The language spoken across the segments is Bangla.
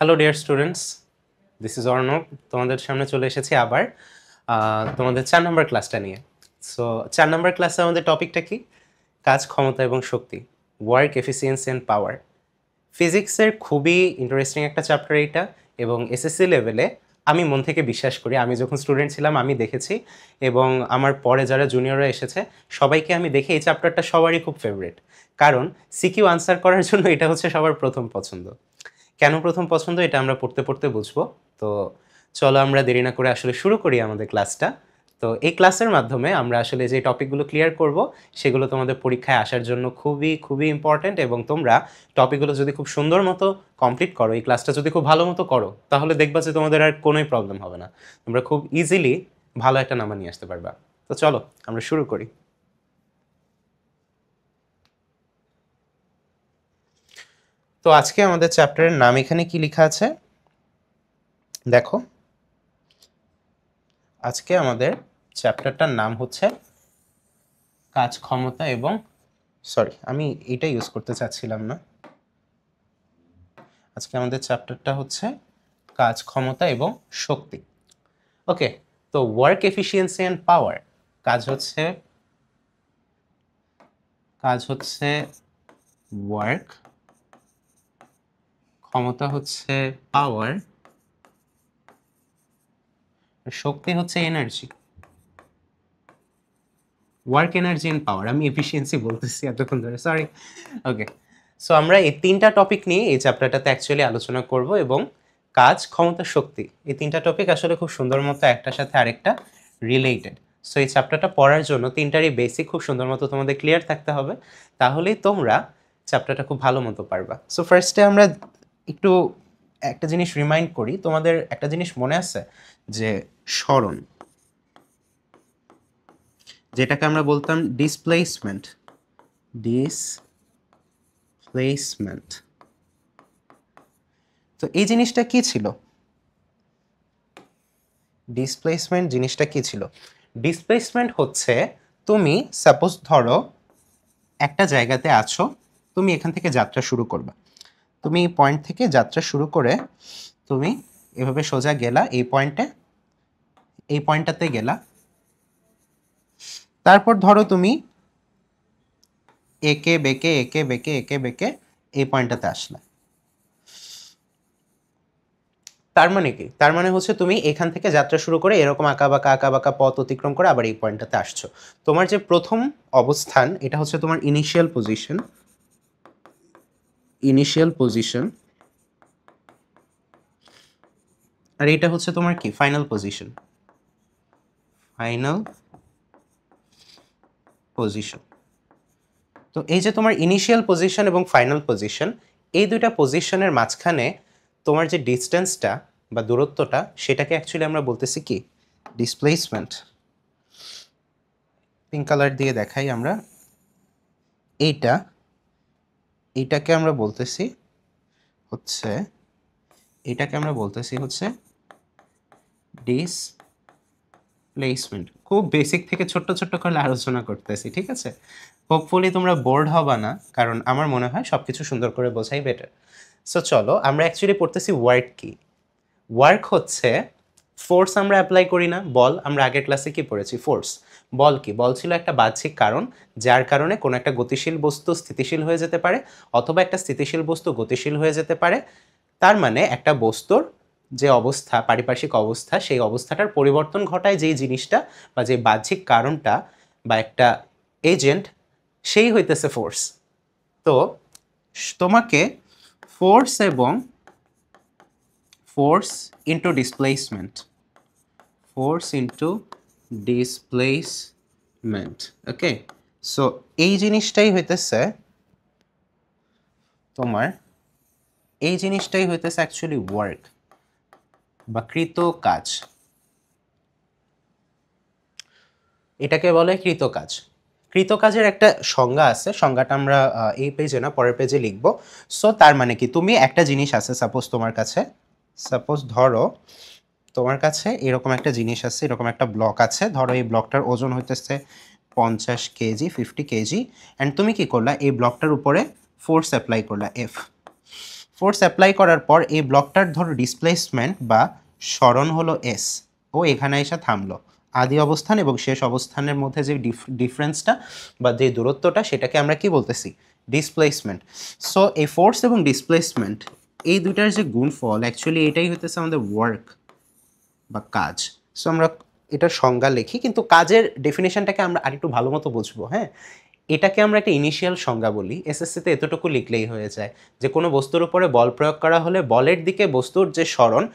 Hello dear students, this is Arnab. তোমাদের সামনে চলে এসেছি আবার তোমাদের 4 নম্বর ক্লাসটা নিয়ে। সো 4 নম্বর ক্লাসে আমাদের টপিকটা কি? কাজ, ক্ষমতা এবং শক্তি, ওয়ার্ক এফিসিয়েন্সি অ্যান্ড পাওয়ার। ফিজিক্সের খুবই ইন্টারেস্টিং একটা চ্যাপ্টার এইটা, এবং এসএসসি লেভেলে আমি মন থেকে বিশ্বাস করি, আমি যখন স্টুডেন্ট ছিলাম আমি দেখেছি, এবং আমার পরে যারা জুনিয়ররা এসেছে সবাইকে আমি দেখি এই চ্যাপ্টারটা সবারই খুব ফেভারিট। কারণ সিকিউ আনসার করার জন্য এটা হচ্ছে সবার প্রথম পছন্দ। কেন প্রথম পছন্দ এটা আমরা পড়তে পড়তে বুঝবো। তো চলো আমরা দেরি না করে আসলে শুরু করি আমাদের ক্লাসটা। তো এই ক্লাসের মাধ্যমে আমরা আসলে যে টপিকগুলো ক্লিয়ার করব সেগুলো তোমাদের পরীক্ষায় আসার জন্য খুবই খুবই ইম্পর্ট্যান্ট, এবং তোমরা টপিকগুলো যদি খুব সুন্দর মতো কমপ্লিট করো, এই ক্লাসটা যদি খুব ভালো মতো করো, তাহলে দেখবা যে তোমাদের আর কোনোই প্রবলেম হবে না, তোমরা খুব ইজিলি ভালো একটা নাম্বার নিয়ে আসতে পারবা। তো চলো আমরা শুরু করি। তো আজকে আমাদের চ্যাপ্টারের নাম এখানে কি লেখা আছে দেখো। আজকে আমাদের চ্যাপ্টারটার নাম হচ্ছে কাজ, ক্ষমতা এবং আমি এটা ইউজ করতে চাচ্ছিলাম না। আজকে আমাদের চ্যাপ্টারটা হচ্ছে কাজ, ক্ষমতা এবং শক্তি। ওকে, তো ওয়ার্ক এফিসিয়েন্সি অ্যান্ড পাওয়ার। কাজ হচ্ছে ওয়ার্ক, ক্ষমতা হচ্ছে পাওয়ার, শক্তি হচ্ছে energy. Work, energy and power, আমি এফিসিয়েন্সি বলতেছি এতক্ষণ ধরে, সরি। ওকে, সো আমরা এই 3টা টপিক নিয়ে এই চ্যাপ্টারটাতে অ্যাকচুয়ালি আলোচনা করব, এবং কাজ, ক্ষমতা, শক্তি, এই 3টা টপিক আসলে খুব সুন্দর মতো একটার সাথে আরেকটা রিলেটেড। সো এই চ্যাপ্টারটা পড়ার জন্য 3টারই বেসিক খুব সুন্দর মতো তোমাদের ক্লিয়ার থাকতে হবে, তাহলেই তোমরা চ্যাপ্টারটা খুব ভালো মতো পারবা। সো ফার্স্টে আমরা একটু একটা জিনিস রিমাইন্ড করি। তোমাদের একটা জিনিস মনে আছে যে সরণ, যেটাকে আমরা বলতাম ডিসপ্লেসমেন্ট। তো এই জিনিসটা কি ছিল? ডিসপ্লেসমেন্ট হচ্ছে, তুমি সাপোজ ধরো একটা জায়গাতে আছো, তুমি এখান থেকে যাত্রা শুরু করবা। তুমি এই পয়েন্ট থেকে যাত্রা শুরু করে তুমি এভাবে সোজা গেলা এই পয়েন্টটাতে গেলা। তারপর ধরো তুমি একে বেঁকে এই পয়েন্টটাতে আসলে। তার মানে কি? তার মানে হচ্ছে তুমি এখান থেকে যাত্রা শুরু করে এরকম আঁকা বাঁকা পথ অতিক্রম করে আবার এই পয়েন্টটাতে আসছো। তোমার যে প্রথম অবস্থান, এটা হচ্ছে তোমার ইনিশিয়াল পজিশন, আর এটা হচ্ছে তোমার কি ফাইনাল পজিশন। তো এই যে তোমার ইনিশিয়াল পজিশন এবং ফাইনাল পজিশন, এই দুইটা পজিশনের মাঝখানে তোমার যে ডিস্টেন্সটা বা দূরত্বটা, সেটাকে অ্যাকচুয়ালি আমরা বলতেছি কি? ডিসপ্লেসমেন্ট। পিঙ্ক কালার দিয়ে দেখাই আমরা। এটাকে আমরা বলতেছি হচ্ছে ডিসপ্লেসমেন্ট। খুব বেসিক থেকে ছোট্ট করে আলোচনা করতেছি, ঠিক আছে? হোপফুলি তোমরা বোর্ড হবা না, কারণ আমার মনে হয় সবকিছু সুন্দর করে বোঝাই বেটার। সো চলো আমরা অ্যাকচুয়ালি পড়তেছি ওয়ার্ক কি। ওয়ার্ক হচ্ছে ফোর্স। আমরা অ্যাপ্লাই করি না বল, আমরা আগের ক্লাসে কি পড়েছি? ফোর্স। বল কি? বল ছিল একটা বাহ্যিক কারণ, যার কারণে কোনো একটা গতিশীল বস্তু স্থিতিশীল হয়ে যেতে পারে, অথবা একটা স্থিতিশীল বস্তু গতিশীল হয়ে যেতে পারে। তার মানে একটা বস্তুর যে অবস্থা, পারিপার্শ্বিক অবস্থা, সেই অবস্থাটার পরিবর্তন ঘটায় যেই জিনিসটা বা যে বাহ্যিক কারণটা বা একটা এজেন্ট, সেই হইতেছে ফোর্স। তো তোমাকে ফোর্স ইন্টু ডিসপ্লেসমেন্ট, ওকে। সো এই জিনিসটাই হইতেছে অ্যাকচুয়ালি ওয়ার্ক বা কৃত কাজ। এটাকে বলে কৃত কাজ। কৃতকাজের একটা সংজ্ঞা আছে, সংজ্ঞাটা আমরা এই পেজে না পরের পেজে লিখব। সো তার মানে কি, তুমি একটা জিনিস আছে, সাপোজ ধরো তোমার কাছে এরকম একটা জিনিস আছে, এরকম একটা ব্লক আছে। ধরো এই ব্লকটার ওজন হইতেছে 50 কেজি, 50 কেজি, অ্যান্ড তুমি কি করলা? এই ব্লকটার উপরে ফোর্স অ্যাপ্লাই করলা, ফোর্স অ্যাপ্লাই করার পর এই ব্লকটার ধরো ডিসপ্লেসমেন্ট বা সরণ হলো এস, ও এখানে এসে থামলো। আদি অবস্থান এবং শেষ অবস্থানের মধ্যে যে ডিফারেন্সটা বা যে দূরত্বটা, সেটাকে আমরা কি বলতেছি? ডিসপ্লেসমেন্ট। সো এই ফোর্স এবং ডিসপ্লেসমেন্ট এই দুটার যে গুণফল, অ্যাকচুয়ালি এটাই হইতেছে আমাদের ওয়ার্ক বা কাজ। সো আমরা এটার সংজ্ঞা লিখি, কিন্তু কাজের ডেফিনেশনটাকে আমরা আরেকটু ভালো মতো বুঝবো। হ্যাঁ, এটাকে আমরা একটা ইনিশিয়াল সংজ্ঞা বলি। এসএসসিতে এতটুকু লিখলেই হয়ে যায় যে কোনো বস্তুর উপরে বল প্রয়োগ করা হলে বলের দিকে বস্তুর যে সরণ,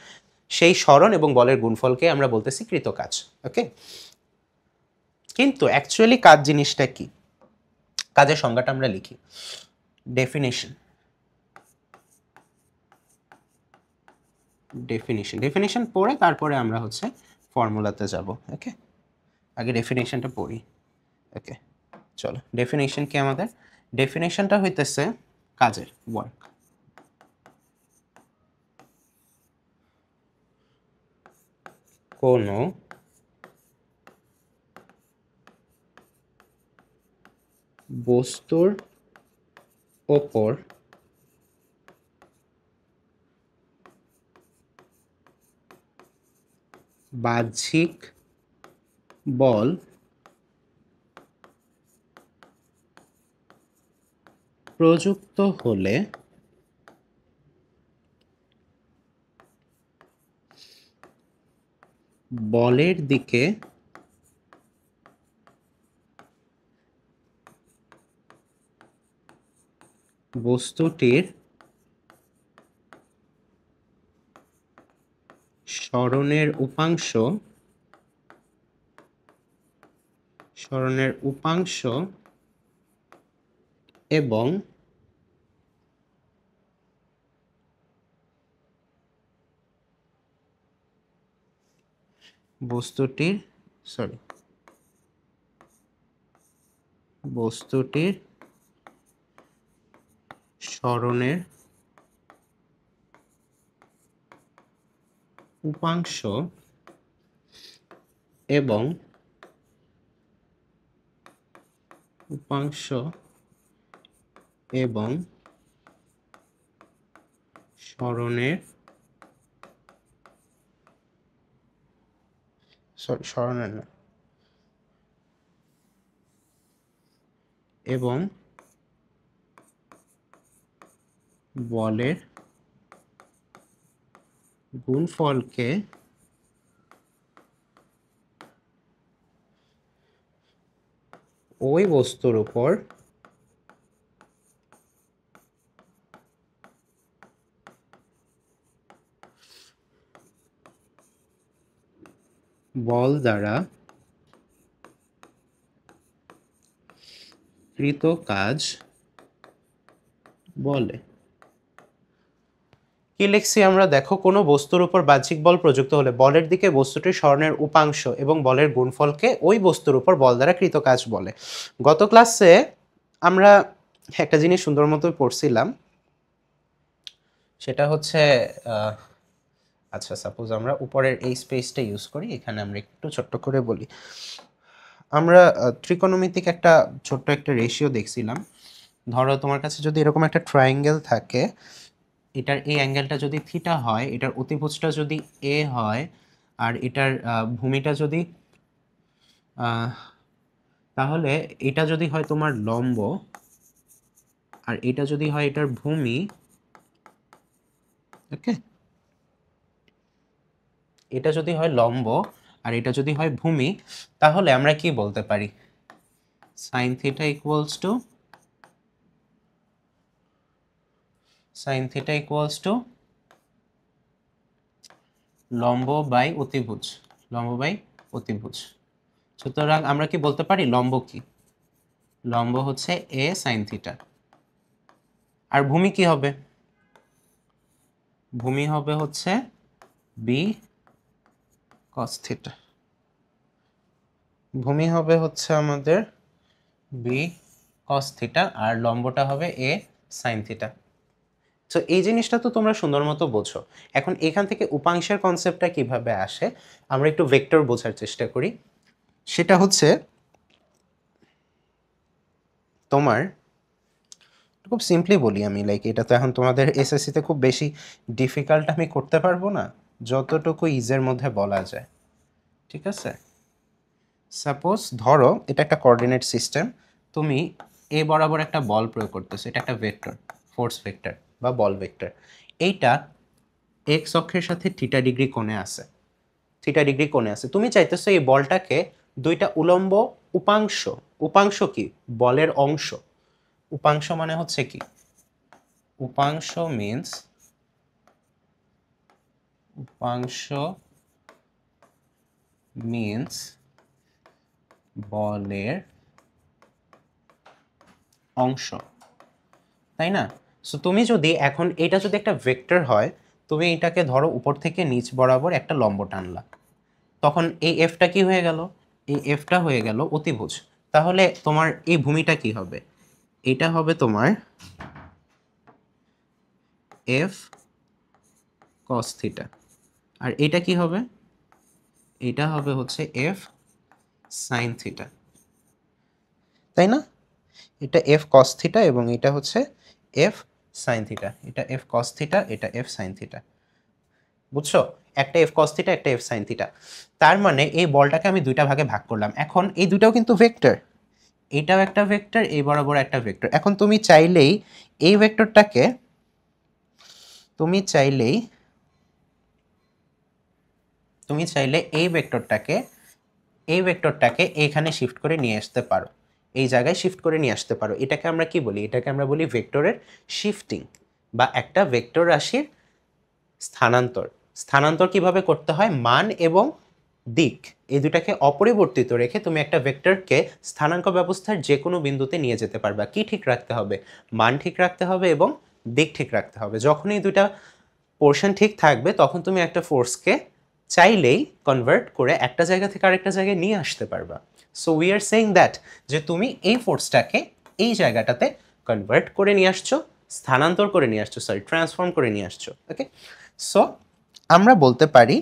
সেই সরণ এবং বলের গুণফলকে আমরা বলতেছি কৃত কাজ। ওকে, কিন্তু অ্যাকচুয়ালি কাজ জিনিসটা কি? কাজের সংজ্ঞাটা আমরা লিখি। ডেফিনেশন ডেফিনেশন ডেফিনেশন পড়ে তারপরে আমরা হচ্ছে ফর্মুলাতে যাব। ওকে, আগে ডেফিনেশনটা পড়ি। ওকে, চলো ডেফিনেশন কি আমাদের? ডেফিনেশনটা হইতেছে কাজের, ওয়ার্ক। কোনো বস্তুর ওপর বাহ্যিক বল প্রযুক্ত হলে বলের দিকে বস্তুটির সরণের উপাংশ এবং বস্তুটির সরণের উপাংশ এবং সরণের না, এবং বলের গুণফলকে ওই বস্তুর উপর বল দ্বারা কৃত কাজ বলে। কি লিখছি আমরা? দেখো, কোনো বস্তুর উপর বাহ্যিক বল প্রযুক্ত হলে বলের দিকে বস্তুটির সরণের উপাংশ এবং বলের গুণফলকে ওই বস্তুর উপর বল দ্বারা কৃত কাজ বলে। গত ক্লাসে আমরা একটা জিনিস সুন্দর মতো পড়ছিলাম, সেটা হচ্ছে আচ্ছা, সাপোজ আমরা উপরের এই স্পেসটা ইউজ করি, এখানে আমরা একটু ছোট্ট করে বলি। আমরা ত্রিকোণমিতিক একটা ছোট্ট একটা রেশিও দেখছিলাম। ধরো তোমার কাছে যদি এরকম একটা ট্রায়াঙ্গেল থাকে, এটার এই অ্যাঙ্গেলটা যদি থিটা হয়, এটার অতিভুজটা যদি এ হয়, আর এটার ভূমিটা যদি তাহলে এটা যদি হয় তোমার লম্ব, আর এটা যদি হয় এটার ভূমি, ওকে, এটা যদি হয় লম্ব আর এটা যদি হয় ভূমি, তাহলে আমরা কি বলতে পারি? সাইন থিটা ইকুয়ালস টু লম্ব বাই অতিভুজ। সুতরাং আমরা কি বলতে পারি? লম্ব কি? লম্ব হচ্ছে এ সাইন থিটা। আর ভূমি কি হবে? ভূমি হবে হচ্ছে বি কস থিটা। ভূমি হবে হচ্ছে আমাদের বি কস থিটা, আর লম্বটা হবে এ সাইন থিটা। তো এই জিনিসটা তো তোমরা সুন্দর মতো বোঝো। এখন এখান থেকে উপাংশের কনসেপ্টটা কিভাবে আসে আমরা একটু ভেক্টর বোঝার চেষ্টা করি। সেটা হচ্ছে তোমার খুব সিম্পলি বলি আমি, লাইক এটা তো এখন তোমাদের এসএসসিতে খুব বেশি ডিফিকাল্ট আমি করতে পারবো না, যতটুকু ইজের মধ্যে বলা যায়। ঠিক আছে, সাপোজ ধরো এটা একটা কোঅর্ডিনেট সিস্টেম, তুমি এ বরাবর একটা বল প্রয়োগ করতেছো, এটা একটা ভেক্টর, ফোর্স ভেক্টর বা বল ভেক্টর। এইটা এক্স অক্ষের সাথে থিটা ডিগ্রি কোণে আছে, থিটা ডিগ্রি কোণে আছে। তুমি চাইতেছো এই বলটাকে দুইটা উলম্ব উপাংশ, উপাংশ কি বলের অংশ, উপাংশ মানে হচ্ছে কি, উপাংশ মিন্স, উপাংশ মিন্স বলের অংশ, তাই না? সো তুমি যদি এখন এটা যদি একটা ভেক্টর হয়, তুমি এটাকে ধরো উপর থেকে নিচ বরাবর একটা লম্ব টানলা, তখন এই এফটা কি হয়ে গেল, এই এফটা হয়ে গেল অতিভুজ। তাহলে তোমার এই ভূমিটা কি হবে, এটা হবে তোমার এফ কস থিটা, আর এটা কি হবে, এটা হবে হচ্ছে এফ সাইন থিটা, তাই না? এটা এফ কস থিটা এবং এটা হচ্ছে এফ সাইন থিটা, এটা এফ কস থিটা, এটা এফ সাইন থিটা, বুঝছো? একটা এফ কস থিটা, একটা এফ সাইন থিটা। তার মানে এই বলটাকে আমি দুইটা ভাগে ভাগ করলাম। এখন এই দুটাও কিন্তু ভেক্টর, এটাও একটা ভেক্টর, এই বরাবর একটা ভেক্টর। এখন তুমি চাইলেই এই ভেক্টরটাকে, তুমি চাইলেই, তুমি চাইলে এই ভেক্টরটাকে, এই ভেক্টরটাকে এখানে শিফট করে নিয়ে আসতে পারো, এই জায়গায় শিফট করে নিয়ে আসতে পারো। এটাকে আমরা কি বলি, এটাকে আমরা বলি ভেক্টরের শিফটিং বা একটা ভেক্টর রাশির স্থানান্তর। স্থানান্তর কিভাবে করতে হয়, মান এবং দিক এই দুটাকে অপরিবর্তিত রেখে তুমি একটা ভেক্টরকে স্থানাঙ্ক ব্যবস্থার যে কোনো বিন্দুতে নিয়ে যেতে পারবা। কি ঠিক রাখতে হবে, মান ঠিক রাখতে হবে এবং দিক ঠিক রাখতে হবে। যখন এই দুটা পোর্শন ঠিক থাকবে তখন তুমি একটা ফোর্সকে চাইলেই কনভার্ট করে একটা জায়গা থেকে আরেকটা জায়গায় নিয়ে আসতে পারবা। So we are saying that যে তুমি এই ফোর্সটাকে এই জায়গাটাতে কনভার্ট করে নিয়ে আসছো, স্থানান্তর করে নিয়ে আসছো, সরি ট্রান্সফর্ম করে নিয়ে আসছো। ওকে, সো আমরা বলতে পারি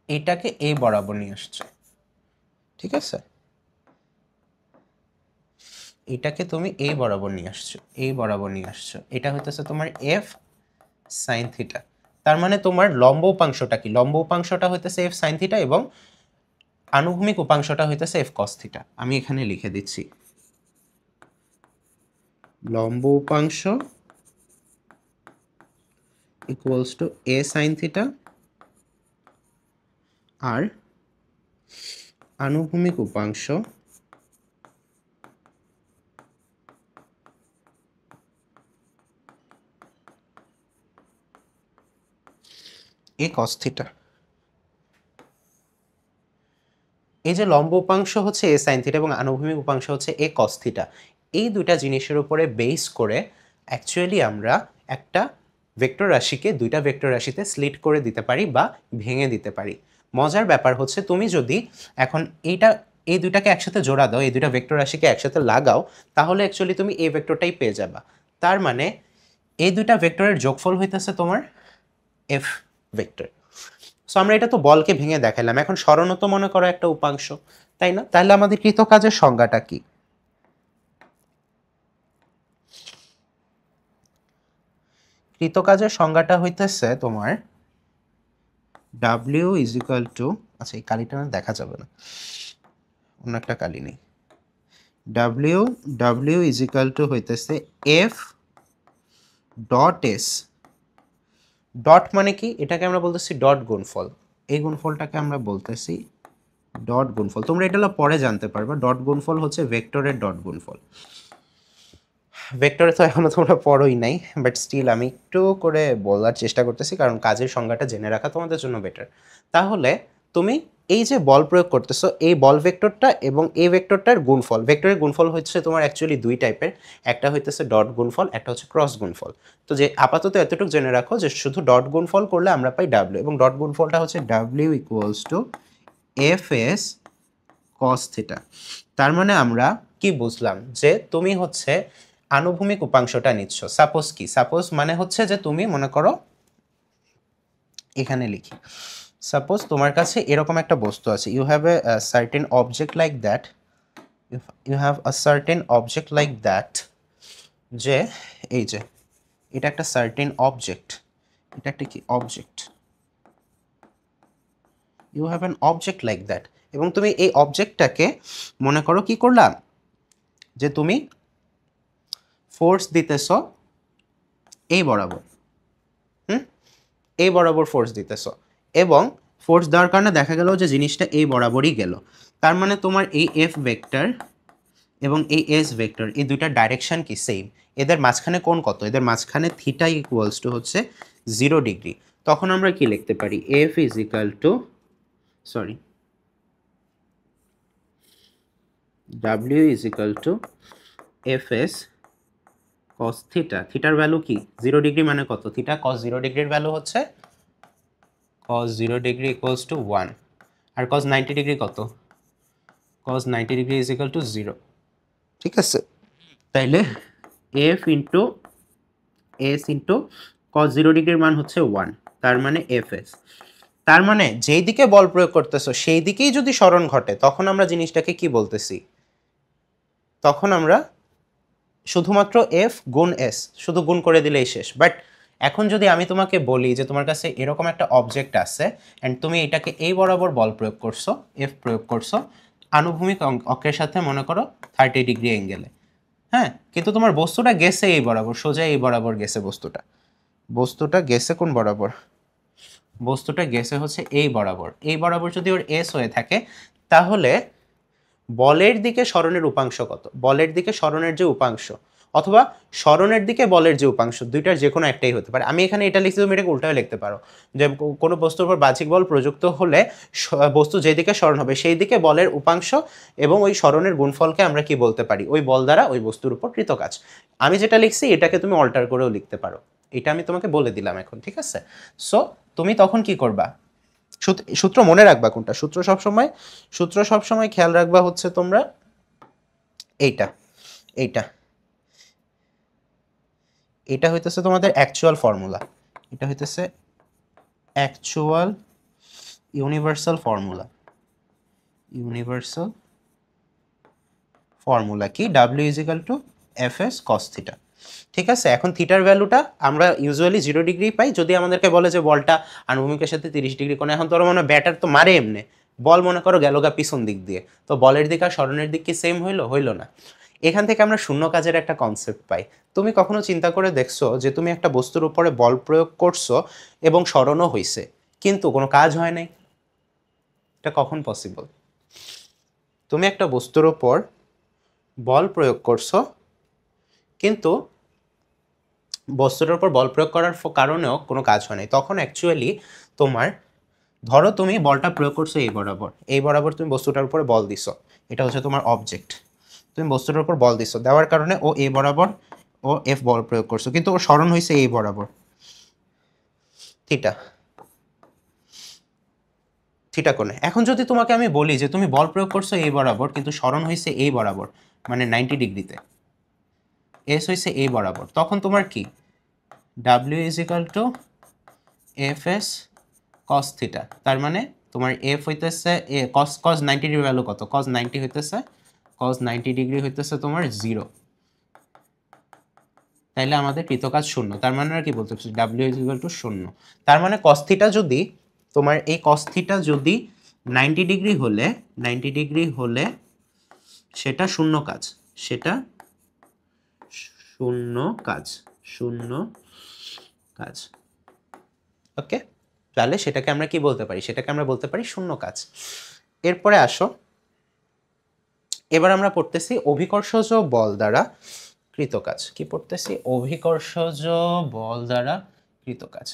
এটাকে এই বরাবর নিয়ে আসছো, ঠিক আছে, এটাকে তুমি এই বরাবর নিয়ে আসছো, এই বরাবর নিয়ে আসছো, এটা হইতেছে তোমার এফ সাইন থিটা। তার মানে তোমার লম্ব উপাংশটা কি, লম্ব উপাংশটা হইতেছে এফ সাইন থিটা এবং আনুভূমিক উপাংশটা হইতেছে এফ কস থিটা। আমি এখানে লিখে দিচ্ছি, লম্ব উপাংশ equals to A sine theta আর আনুভূমিক উপাংশ এ কস থিটা। এই যে লম্ব উপাংশ হচ্ছে এ সাইন থিটা এবং আনুভূমিক উপাংশ হচ্ছে এ কস থিটা, এই দুইটা জিনিসের উপরে বেস করে অ্যাকচুয়ালি আমরা একটা ভেক্টর রাশিকে দুইটা ভেক্টর রাশিতে স্প্লিট করে দিতে পারি বা ভেঙে দিতে পারি। মজার ব্যাপার হচ্ছে তুমি যদি এখন এইটা, এই দুইটাকে একসাথে জোড়া দাও, এই দুইটা ভেক্টর রাশিকে একসাথে লাগাও, তাহলে অ্যাকচুয়ালি তুমি এই ভেক্টরটাই পেয়ে যাবা। তার মানে এই দুইটা ভেক্টরের যোগফল হইতেছে তোমার এফ ভেক্টর। সো আমরা এটা তো বলকে ভেঙে দেখালাম, এখন সরণও তো মনে করো একটা উপাংশ, তাই না? তাহলে আমাদের কৃতকাজের সংজ্ঞাটা কি, কৃতকাজের সংজ্ঞাটা হইতেছে তোমার ডাব্লিউ ইজ ইকুয়াল টু, আচ্ছা এই কালিটা না দেখা যাবে না, অন্য একটা কালি নেই, W, W is equal to হইতেছে এফ ডট এস। ডট মানে কি, এটাকে আমরা বলতেছি ডট গুণফল, এই গুণফলটাকে আমরা বলতেছি ডট গুণফল। তোমরা এটা পরে জানতে পারবা, ডট গুণফল হচ্ছে ভেক্টরের ডট গুণফল। ভেক্টরে তো এখনো তোমরা পড়োই নাই, বাট স্টিল আমি একটু করে বলার চেষ্টা করতেছি কারণ কাজের সংজ্ঞাটা জেনে রাখা তোমাদের জন্য বেটার। তাহলে তুমি এই যে বল প্রয়োগ করতেছো, এই বল ভেক্টরটা এবং এই ভেক্টরটার গুণফল, ভেক্টরের গুণফল হচ্ছে তোমার অ্যাকচুয়ালি দুই টাইপের, একটা হইতেছে ডট গুণফল, একটা হচ্ছে ক্রস গুণফল। তো যে আপাতত এতটুকু জেনে রাখো যে শুধু ডট গুণফল করলে আমরা পাই ডাব্লিউ, এবং ডট গুণফলটা হচ্ছে W equals two F S cos theta. তার মানে আমরা কি বুঝলাম, যে তুমি হচ্ছে আনুভূমিক উপাংশটা নিচ্ছ। সাপোজ কি, সাপোজ মানে হচ্ছে যে তুমি মনে করো, এখানে লিখি, সাপোজ তোমার কাছে এরকম একটা বস্তু আছে, you have a certain object like that, if you have a certain object like that, যে এই যে এটা একটা সার্টেন অবজেক্ট, এটা একটা কি object, you have an object like that, এবং তুমি এই অবজেক্টটাকে মনে করো কি করলাম, যে তুমি ফোর্স দিতেছ এই বরাবর, এই বরাবর ফোর্স দিতেছ, এবং ফোর্স দেওয়ার কারণে দেখা গেল যে জিনিসটা এই বরাবরই গেল। তার মানে তোমার এই এফ ভেক্টর এবং এই এস ভেক্টর এই দুইটার ডাইরেকশন কি সেম, এদের মাঝখানে কোণ কত, এদের মাঝখানে থিটা ইকুয়ালস টু হচ্ছে 0 ডিগ্রি। তখন আমরা কি লিখতে পারি, F is equal to W is equal to F S cos theta, থিটার ভ্যালু কি 0 ডিগ্রি মানে কত, থিটা কস 0 ডিগ্রির ভ্যালু হচ্ছে cos 0 ডিগ্রি ইকুয়ালস টু 1, আর cos 90 ডিগ্রি কত, cos 90 degree is equal to 0। ঠিক আছে, তাইলে F into S into cos 0 ডিগ্রির মান হচ্ছে 1, তার মানে এফ এস। তার মানে যেই দিকে বল প্রয়োগ করতেছো সেই দিকেই যদি সরণ ঘটে তখন আমরা জিনিসটাকে কি বলতেছি, তখন আমরা শুধুমাত্র এফ গুণ এস শুধু গুণ করে দিলেই শেষ। বাট এখন যদি আমি তোমাকে বলি যে তোমার কাছে এরকম একটা অবজেক্ট আছে অ্যান্ড তুমি এটাকে এই বরাবর বল প্রয়োগ করছো, এফ প্রয়োগ করছো আনুভূমিক অক্ষের সাথে মনে করো 30 ডিগ্রি অ্যাঙ্গেলে, হ্যাঁ, কিন্তু তোমার বস্তুটা গেছে এই বরাবর, সোজা এই বরাবর গেছে, বস্তুটা গেছে কোন বরাবর, বস্তুটা গেছে হচ্ছে এই বরাবর, এই বরাবর যদি ওর এস হয়ে থাকে তাহলে বলের দিকে সরণের উপাংশ কত, বলের দিকে সরণের যে উপাংশ অথবা সরণের দিকে বলের যে উপাংশ, দুইটার যে কোনো একটাই হতে পারে। আমি এখানে এটা লিখছি, তুমি এটাকে উল্টাও লিখতে পারো, যে কোনো বস্তুর উপর বাহ্যিক বল প্রযুক্ত হলে বস্তু যেদিকে সরণ হবে সেই দিকে বলের উপাংশ এবং ওই সরণের গুণফলকে আমরা কি বলতে পারি, ওই বল দ্বারা ওই বস্তুর উপর কৃত কাজ। আমি যেটা লিখছি এটাকে তুমি অল্টার করেও লিখতে পারো, এটা আমি তোমাকে বলে দিলাম এখন, ঠিক আছে। সো তুমি তখন কি করবা, সূত্র মনে রাখবা কোনটা, সূত্র সবসময় খেয়াল রাখবা হচ্ছে তোমরা এইটা, এইটা এটা হইতেছে তোমাদের অ্যাকচুয়াল ফর্মুলা, এটা হইতেছে অ্যাকচুয়াল ইউনিভার্সাল ফর্মুলা কি, W is equal to F S cos theta. ঠিক আছে, এখন থিটার ভ্যালুটা আমরা ইউজুয়ালি 0 ডিগ্রি পাই যদি আমাদেরকে বলে যে বলটা আনুভূমিকের সাথে 30 ডিগ্রি কোণে। এখন তোর মনে ব্যাটার তো মারে এমনি, বল মনে করো গেলগা পিছন দিক দিয়ে, তো বলের দিক আর সরণের দিক কি সেম হইলো না। এখান থেকে আমরা শূন্য কাজের একটা কনসেপ্ট পাই। তুমি কখনো চিন্তা করে দেখছো যে তুমি একটা বস্তুর উপরে বল প্রয়োগ করছো এবং সরণও হইছে কিন্তু কোনো কাজ হয় নাই, এটা কখন পসিবল? তুমি একটা বস্তুর উপর বল প্রয়োগ করছো কিন্তু বস্তুটার উপর বল প্রয়োগ করার কারণেও কোনো কাজ হয় নাই, তখন অ্যাকচুয়ালি তোমার, ধরো তুমি বলটা প্রয়োগ করছো এই বরাবর তুমি বস্তুটার উপরে বল দিছো, এটা হচ্ছে তোমার অবজেক্ট, তুমি বস্তুটার উপর বল দিছো, দেওয়ার কারণে ও এই বরাবর ও এফ বল প্রয়োগ করছো কিন্তু ওর সরণ হয়েছে এই বরাবর থিটা, থিটা কোণে। এখন যদি তোমাকে আমি বলি যে তুমি বল প্রয়োগ করছো এই বরাবর কিন্তু সরণ হয়েছে এই বরাবর মানে 90 ডিগ্রিতে, এস হয়েছে এই বরাবর, তখন তোমার কি W is equal to F S cos theta. তার মানে তোমার এফ হইতেছে কস 90 ডিগ্রি ভ্যালু কত, কস 90 হইতেছে, কস 90 ডিগ্রি হইতেছে তোমার 0, তাইলে আমাদের কৃতকাজ 0, তার মানে আর কি বলতে পারছি ডাব্লিউ ইজ ইকুয়াল টু 0। তার মানে কস থিটা যদি তোমার এই কস থিটা যদি 90 ডিগ্রি হলে সেটা শূন্য কাজ, সেটা শূন্য কাজ, ওকে। তাহলে সেটাকে আমরা কি বলতে পারি, সেটাকে আমরা বলতে পারি শূন্য কাজ। এরপরে আসো, এবার আমরা পড়তেছি অভিকর্ষজ বল দ্বারা কৃত কাজ। কি পড়তেছি, অভিকর্ষজ বল দ্বারা কৃত কাজ।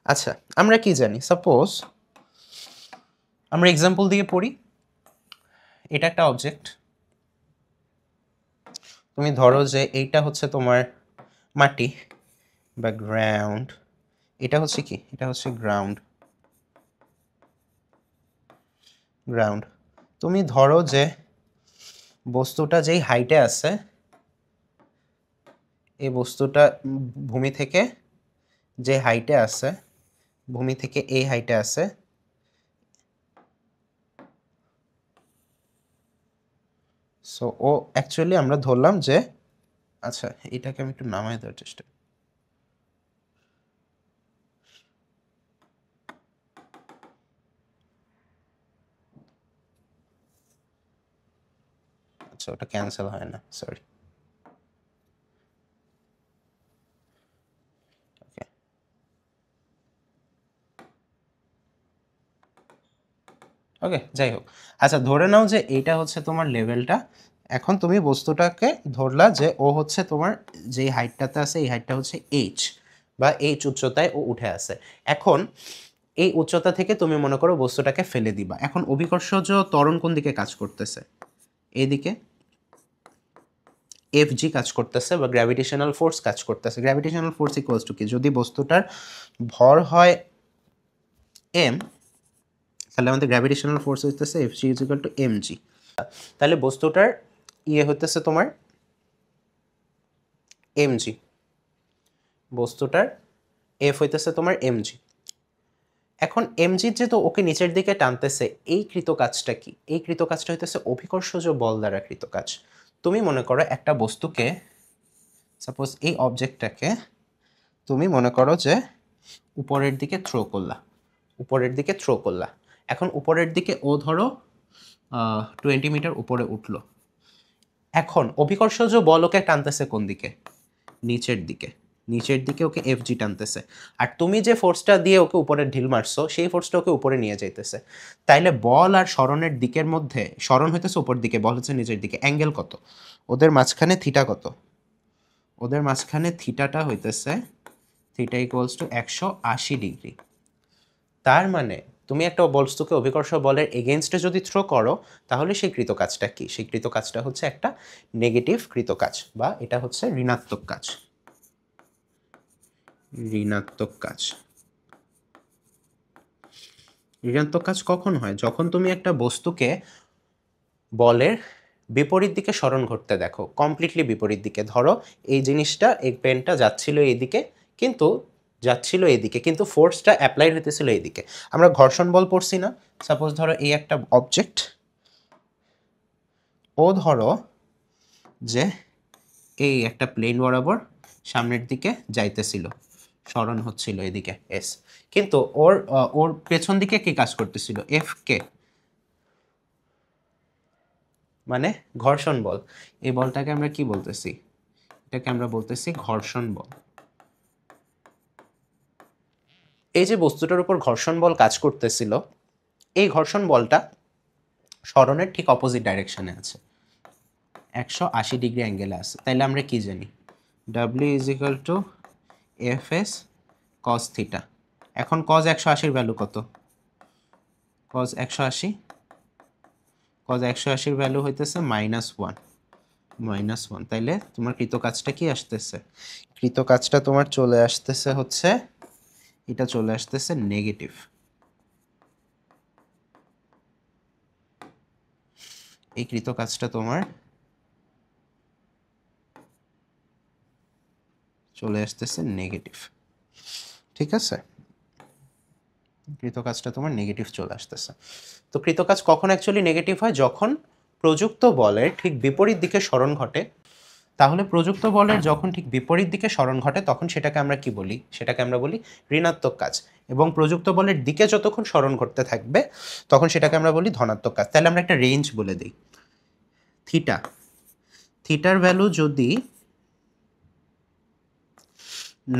আচ্ছা, আমরা কি জানি, সাপোজ আমরা এক্সাম্পল দিয়ে পড়ি, এটা একটা অবজেক্ট, তুমি ধরো যে এইটা হচ্ছে তোমার মাটি বা গ্রাউন্ড, এটা হচ্ছে কি, এটা হচ্ছে গ্রাউন্ড, তুমি ধরো যে বস্তুটা যেই হাইটে আছে, এই বস্তুটা ভূমি থেকে যে হাইটে আছে, ভূমি থেকে এই হাইটে আছে, সো ও অ্যাকচুয়ালি আমরা ধরলাম যে, আচ্ছা এটাকে আমি একটু নামায় দেওয়ার চেষ্টা, আচ্ছা ওটা ক্যান্সেল হয় না, সরি। ওকে, ওকে যাই হোক। আচ্ছা ধরে নাও যে এইটা হচ্ছে তোমার লেভেলটা। এখন তুমি বস্তুটাকে ধরলা যে ও হচ্ছে তোমার যেই হাইটটাতে আছে এই হাইটটা হচ্ছে এইচ, বা এইচ উচ্চতায় ও উঠে আছে। এখন এই উচ্চতা থেকে তুমি মনে করো বস্তুটাকে ফেলে দিবা। এখন অভিকর্ষজ ত্বরণ কোন দিকে কাজ করতেছে? এইদিকে এফ জি কাজ করতেছে, বা গ্র্যাভিটেশনাল ফোর্স কাজ করতেছে। গ্র্যাভিটেশনাল ফোর্স ইকুয়ালস টু কি? যদি বস্তুটার ভর হয় এম, তাহলে আমাদের গ্র্যাভিটেশনাল ফোর্স হইতেছে F G is equal to M G. তাহলে বস্তুটার ইয়ে হইতেছে তোমার এম জি, বস্তুটার এফ হইতেছে তোমার এম জি। এখন এমজির যে তো ওকে নিচের দিকে টানতেছে, এই কৃত কাজটা কি? এই কৃত কাজটা হইতেছে অভিকর্ষজ বল দ্বারা কৃত কাজ। তুমি মনে করো একটা বস্তুকে, সাপোজ এই অবজেক্টটাকে তুমি মনে করো যে উপরের দিকে থ্রো করলা, উপরের দিকে থ্রো করলা। এখন উপরের দিকে ও ধরো 20 মিটার উপরে উঠলো। এখন অভিকর্ষজ বল ওকে টানতেছে কোন দিকে? নিচের দিকে, নিচের দিকে ওকে এফ জি টানতেছে। আর তুমি যে ফোর্সটা দিয়ে ওকে উপরে ঢিল মারছো সেই ফোর্সটা ওকে উপরে নিয়ে যাইতেছে। তাইলে বল আর সরণের দিকের মধ্যে, সরণ হইতেছে উপর দিকে, বল হচ্ছে নিচের দিকে, অ্যাঙ্গেল কত? ওদের মাঝখানে থিটা কত? ওদের মাঝখানে থিটাটা হইতেছে, থিটা ইকুয়ালস টু 180 ডিগ্রি। তার মানে তুমি একটা বস্তুকে অভিকর্ষ বলের এগেনস্টে যদি থ্রো করো, তাহলে সেই কৃত কাজটা কি? সেই কৃত কাজটা হচ্ছে একটা নেগেটিভ কৃত কাজ, বা এটা হচ্ছে ঋণাত্মক কাজ, ঋণাত্মক কাজ। ঋণাত্মক কাজ কখন হয়? যখন তুমি একটা বস্তুকে বলের বিপরীত দিকে সরণ ঘটতে দেখো, কমপ্লিটলি বিপরীত দিকে। ধরো এই জিনিসটা, এই পেনটা যাচ্ছিল এইদিকে, কিন্তু যাচ্ছিল এইদিকে, কিন্তু ফোর্সটা অ্যাপ্লাই হইতেছিল এইদিকে। আমরা ঘর্ষণ বল পড়ছি না? সাপোজ ধরো এই একটা অবজেক্ট, ও ধরো যে এই একটা প্লেন বরাবর সামনের দিকে যাইতেছিল, সরণ হচ্ছিল এদিকে এস, কিন্তু ওর ওর পেছন দিকে কি কাজ করতেছিল? এফ কে, মানে ঘর্ষণ বল। এই বলটাকে আমরা কি বলতেছি? এটাকে আমরা বলতেছি ঘর্ষণ বল। এই যে বস্তুটার উপর ঘর্ষণ বল কাজ করতেছিল, এই ঘর্ষণ বলটা সরণের ঠিক অপোজিট ডাইরেকশনে আছে, 180 ডিগ্রি অ্যাঙ্গেলে আছে। তাইলে আমরা কি জানি? W is equal to F S cos theta. এখন কজ 180-র ভ্যালু কত? কজ 180, কজ 180-র ভ্যালু হইতেছে -1, -1। তাইলে তোমার কৃত কাজটা কি আসতেছে? কৃত কাজটা তোমার চলে আসতেছে হচ্ছে, এটা চলে আসতেছে নেগেটিভ। এই কৃত কাজটা তোমার চলে আসতেছে নেগেটিভ, ঠিক আছে? কৃত কাজটা তোমার নেগেটিভ চলে আসতেছে। তো কৃত কাজ কখন অ্যাকচুয়ালি নেগেটিভ হয়? যখন প্রযুক্ত বলের ঠিক বিপরীত দিকে সরণ ঘটে। তাহলে প্রযুক্ত বলের যখন ঠিক বিপরীত দিকে সরণ ঘটে, তখন সেটাকে আমরা কি বলি? সেটাকে আমরা বলি ঋণাত্মক কাজ। এবং প্রযুক্ত বলের দিকে যতক্ষণ সরণ ঘটতে থাকবে, তখন সেটাকে আমরা বলি ধনাত্মক কাজ। তাহলে আমরা একটা রেঞ্জ বলে দিই। থিটা, থিটার ভ্যালু যদি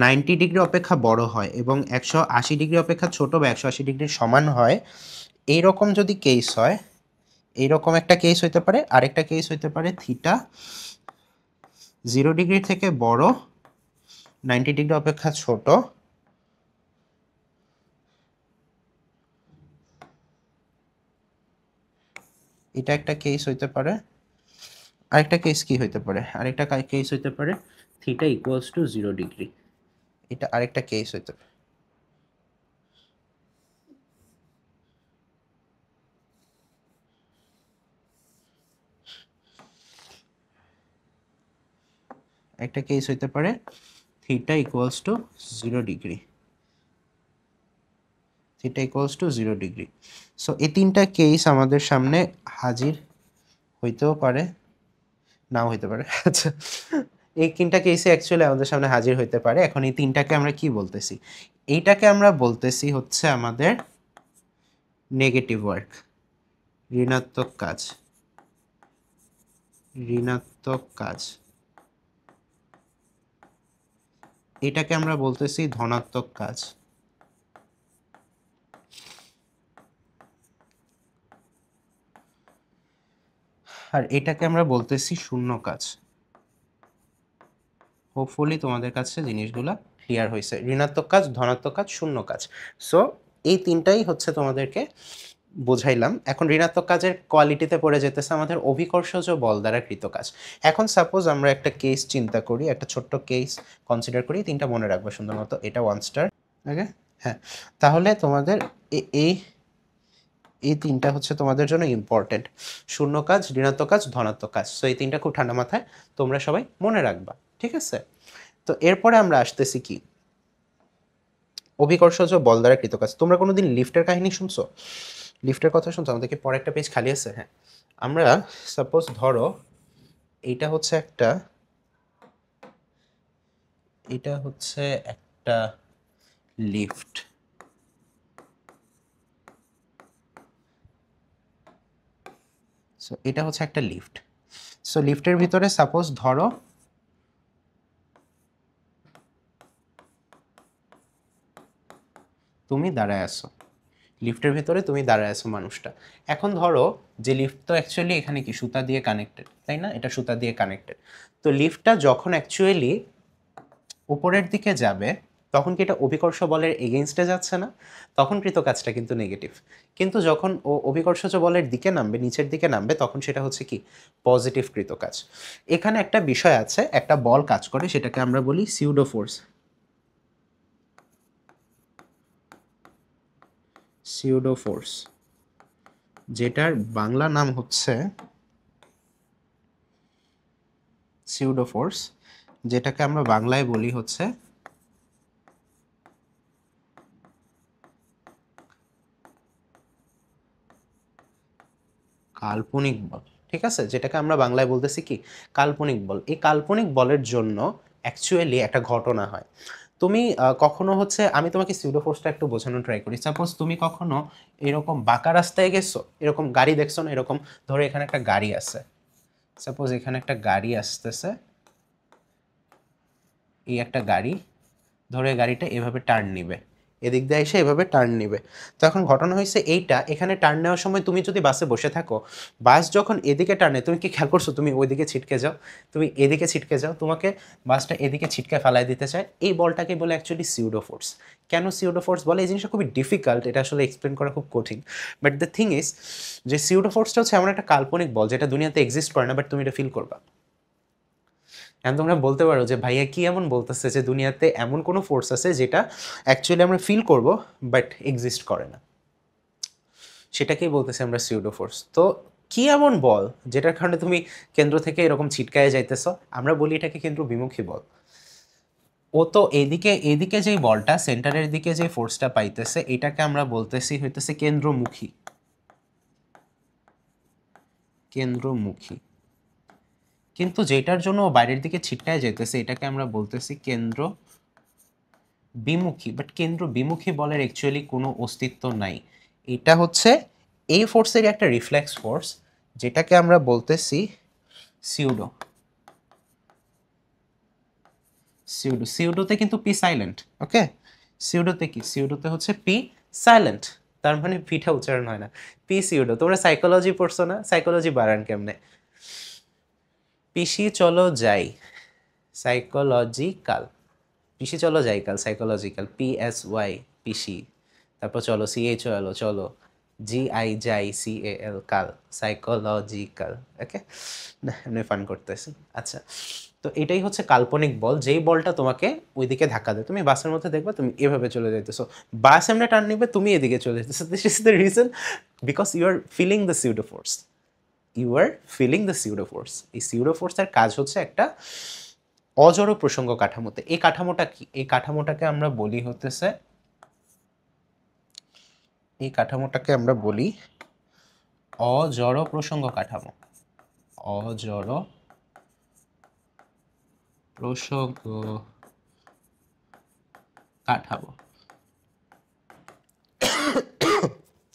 90 ডিগ্রি অপেক্ষা বড় হয় এবং 180 ডিগ্রি অপেক্ষা ছোট বা 180 ডিগ্রির সমান হয়, এইরকম যদি কেস হয়, এইরকম একটা কেস হইতে পারে। আরেকটা কেস হইতে পারে থিটা 0 ডিগ্রি থেকে বড়, 90 ডিগ্রি অপেক্ষা ছোট, এটা একটা কেস হইতে পারে। আরেকটা কেস কি হইতে পারে? আরেকটা কেস হইতে পারে থিটা ইকুয়ালস টু 0 ডিগ্রি, এটা আরেকটা কেস হইতে পারে। একটা কেস হইতে পারে theta equals two 0 degree, theta equals two 0 degree. So এই তিনটা কেস আমাদের সামনে হাজির হইতেও পারে, নাও হইতে পারে। আচ্ছা, এই তিনটা কেসে অ্যাকচুয়ালি আমাদের সামনে হাজির হইতে পারে। এখন এই তিনটাকে আমরা কি বলতেছি? এইটাকে আমরা বলতেছি হচ্ছে আমাদের নেগেটিভ ওয়ার্ক, ঋণাত্মক কাজ। ঋণাত্মক কাজ। এটাকে আমরা বলতেছি ধনাত্মক কাজ। আর এটাকে আমরা বলতেছি শূন্য কাজ। হোপফুলি তোমাদের কাছে জিনিসগুলো ক্লিয়ার হয়েছে। ঋণাত্মক কাজ, ধনাত্মক কাজ, শূন্য কাজ। সো এই তিনটাই হচ্ছে তোমাদেরকে বোঝাইলাম। এখন ঋণাত্মক কাজের কোয়ালিটিতে পড়ে যেতেছে আমাদের অভিকর্ষজ বল দ্বারা কৃত কাজ। এখন সাপোজ আমরা একটা কেস চিন্তা করি, একটা ছোট্ট কেস কনসিডার করি, তিনটা মনে রাখবো সুন্দর মতো। এটা 1 স্টার, ওকে? হ্যাঁ, তাহলে তোমাদের এই এই তিনটা হচ্ছে তোমাদের জন্য ইম্পর্টেন্ট: শূন্য কাজ, ঋণাত্মক কাজ, ধনাত্মক কাজ। সো এই তিনটা খুব ঠান্ডা মাথায় তোমরা সবাই মনে রাখবা, ঠিক আছে? তো এরপরে আমরা আসতেছি কি, অভিকর্ষজ বল দ্বারা কৃত কাজ। তোমরা কোনোদিন লিফটের কাহিনী শুনছো? লিফটের কথা শুনছো? আমাদেরকে পরে একটা পেজ খালি আছে। হ্যাঁ, আমরা সাপোজ ধরো এটা হচ্ছে একটা লিফট। সো এটা হচ্ছে একটা লিফট। সো লিফটের ভিতরে সাপোজ ধরো তুমি দাঁড়ায় আছো, লিফটের ভিতরে তুমি দাঁড়ায় আছো মানুষটা। এখন ধরো যে লিফট তো অ্যাকচুয়ালি এখানে কি সুতা দিয়ে কানেক্টেড, তাই না? এটা সুতা দিয়ে কানেক্টেড। তো লিফটটা যখন অ্যাকচুয়ালি উপরের দিকে যাবে তখন কি এটা অভিকর্ষ বলের এগেইনস্টে যাচ্ছে না? তখন কৃত কাজটা কিন্তু নেগেটিভ। কিন্তু যখন ও অভিকর্ষজ বলের দিকে নামবে, নিচের দিকে নামবে, তখন সেটা হচ্ছে কি পজিটিভ কৃত কাজ। এখানে একটা বিষয় আছে, একটা বল কাজ করে, সেটাকে আমরা বলি সিউডো ফোর্স। সিউডো ফোর্স, যেটার বাংলা নাম হচ্ছে সিউডো ফোর্স, যেটাকে আমরা বাংলায় বলি হচ্ছে কাল্পনিক বল। ঠিক আছে, যেটাকে আমরা বাংলায় বলতেছি কি কাল্পনিক বল। এই কাল্পনিক বলের জন্য অ্যাকচুয়ালি একটা ঘটনা হয়। তুমি কখনো হচ্ছে, আমি তোমাকে সিউডো ফোর্সটা একটু বোঝানোর ট্রাই করি। সাপোজ তুমি কখনো এরকম বাঁকা রাস্তায় গেছো, এরকম গাড়ি দেখছো না? এরকম ধরো এখানে একটা গাড়ি আছে, সাপোজ এখানে একটা গাড়ি আসতেছে, এই একটা গাড়ি, ধরো এই গাড়িটা এভাবে টার্ন নিবে, এদিক দিয়ে এসে এভাবে টার্ন নিবে। তো এখন ঘটনা হয়েছে এইটা, এখানে টার্ন নেওয়ার সময় তুমি যদি বাসে বসে থাকো, বাস যখন এদিকে টার্নে, তুমি কি খেয়াল করছো তুমি ওইদিকে ছিটকে যাও, তুমি এদিকে ছিটকে যাও, তোমাকে বাসটা এদিকে ছিটকে ফেলাই দিতে চায়। এই বলটাকে বলে অ্যাকচুয়ালি সিউডো ফোর্স। কেন সিউডো ফোর্স বলে? এই জিনিসটা খুবই ডিফিকাল্ট, এটা আসলে এক্সপ্লেন করা খুব কঠিন। বাট দ্য থিং ইজ যে সিউডো ফোর্সটা হচ্ছে এমন একটা কাল্পনিক বল যেটা দুনিয়াতে এক্সিস্ট করে না, বাট তুমি এটা ফিল করবা। এখন তোমরা বলতে পারো যে ভাইয়া কি এমন বলতেছে যে দুনিয়াতে এমন কোনো ফোর্স আছে যেটা অ্যাকচুয়ালি আমরা ফিল করব বাট এক্সিস্ট করে না? সেটাকেই বলতেছি আমরা সিউডো ফোর্স। তো কি এমন বল যেটার কারণে তুমি কেন্দ্র থেকে এরকম ছিটকায় যাইতেছো? আমরা বলি এটাকে কেন্দ্র বিমুখী বল। ও তো এদিকে এদিকে যেই বলটা সেন্টারের দিকে যে ফোর্সটা পাইতেছে, এটাকে আমরা বলতেছি হইতেছে কেন্দ্রমুখী। কেন্দ্রমুখী। কিন্তু যেটার জন্য ও বাইরের দিকে ছিটকায় যেতেছে এটাকে আমরা বলতেছি কেন্দ্র বিমুখী। বাট কেন্দ্র বিমুখী বলের অ্যাকচুয়ালি কোনো অস্তিত্ব নাই। এটা হচ্ছে এই ফোর্সের একটা রিফ্লেক্স ফোর্স, যেটাকে আমরা বলতেছি সিউডো। সিউডোতে কিন্তু পি সাইলেন্ট, ওকে? সিউডোতে কি, সিউডোতে হচ্ছে পি সাইলেন্ট, তার মানে পিটা উচ্চারণ হয় না। P pseudo. তোমরা সাইকোলজি পড়ছো না? সাইকোলজি বাড়ান কেমনে? পিসি চলো যাই, সাইকোলজিক্যাল। পিসি চলো যাই কাল, সাইকোলজিক্যাল। PSY পিসি, তারপর চলো CHOLO চলো, GI যাই, CAL কাল, সাইকোলজিক্যাল। ওকে, না এমনি ফান করতেছি। আচ্ছা, তো এটাই হচ্ছে কাল্পনিক বল, যেই বলটা তোমাকে ওইদিকে ধাক্কা দেয়। তুমি বাসের মধ্যে দেখবে তুমি এভাবে চলে যাইতেছো, বাস এমনি টার্ন নিবে, তুমি এদিকে চলে যেতেছো। This is the reason, because you are feeling the pseudo force. You are feeling the pseudo force. এই সিউডো ফোর্সের কাজ হচ্ছে একটা অজড় প্রসঙ্গ কাঠামোতে। এই কাঠামোটা কি? এই কাঠামোটাকে আমরা বলি হতেছে, এই কাঠামোটাকে আমরা বলি অজড় প্রসঙ্গ কাঠামো। অজড় প্রসঙ্গ কাঠামো।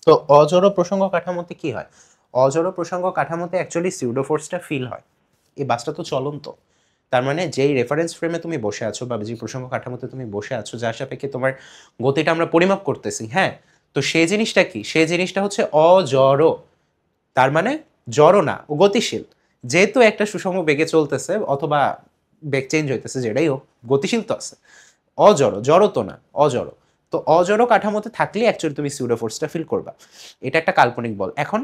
তো অজড় প্রসঙ্গ কাঠামোতে কি হয়? অজড় প্রসঙ্গ কাঠামোতে অ্যাকচুয়ালি সিউডোফোর্সটা ফিল হয়। এই বাসটা তো চলন্ত, তার মানে যেই রেফারেন্স ফ্রেমে তুমি বসে আছো বা যে প্রসঙ্গ কাঠামোতে তুমি বসে আছো, যার সাপেক্ষে তোমার গতিটা আমরা পরিমাপ করতেছি, হ্যাঁ, তো সেই জিনিসটা কি? সেই জিনিসটা হচ্ছে অজড়। তার মানে জড় না, ও গতিশীল। যেহেতু একটা সুষম বেগে চলতেছে অথবা বেগ চেঞ্জ হইতেছে, যেটাই হোক, গতিশীল তো আছে। অজড়, জড় তো না, অজড়। তো অজড় কাঠামোতে থাকলে অ্যাকচুয়ালি তুমি সিউডোফোর্সটা ফিল করবা। এটা একটা কাল্পনিক বল। এখন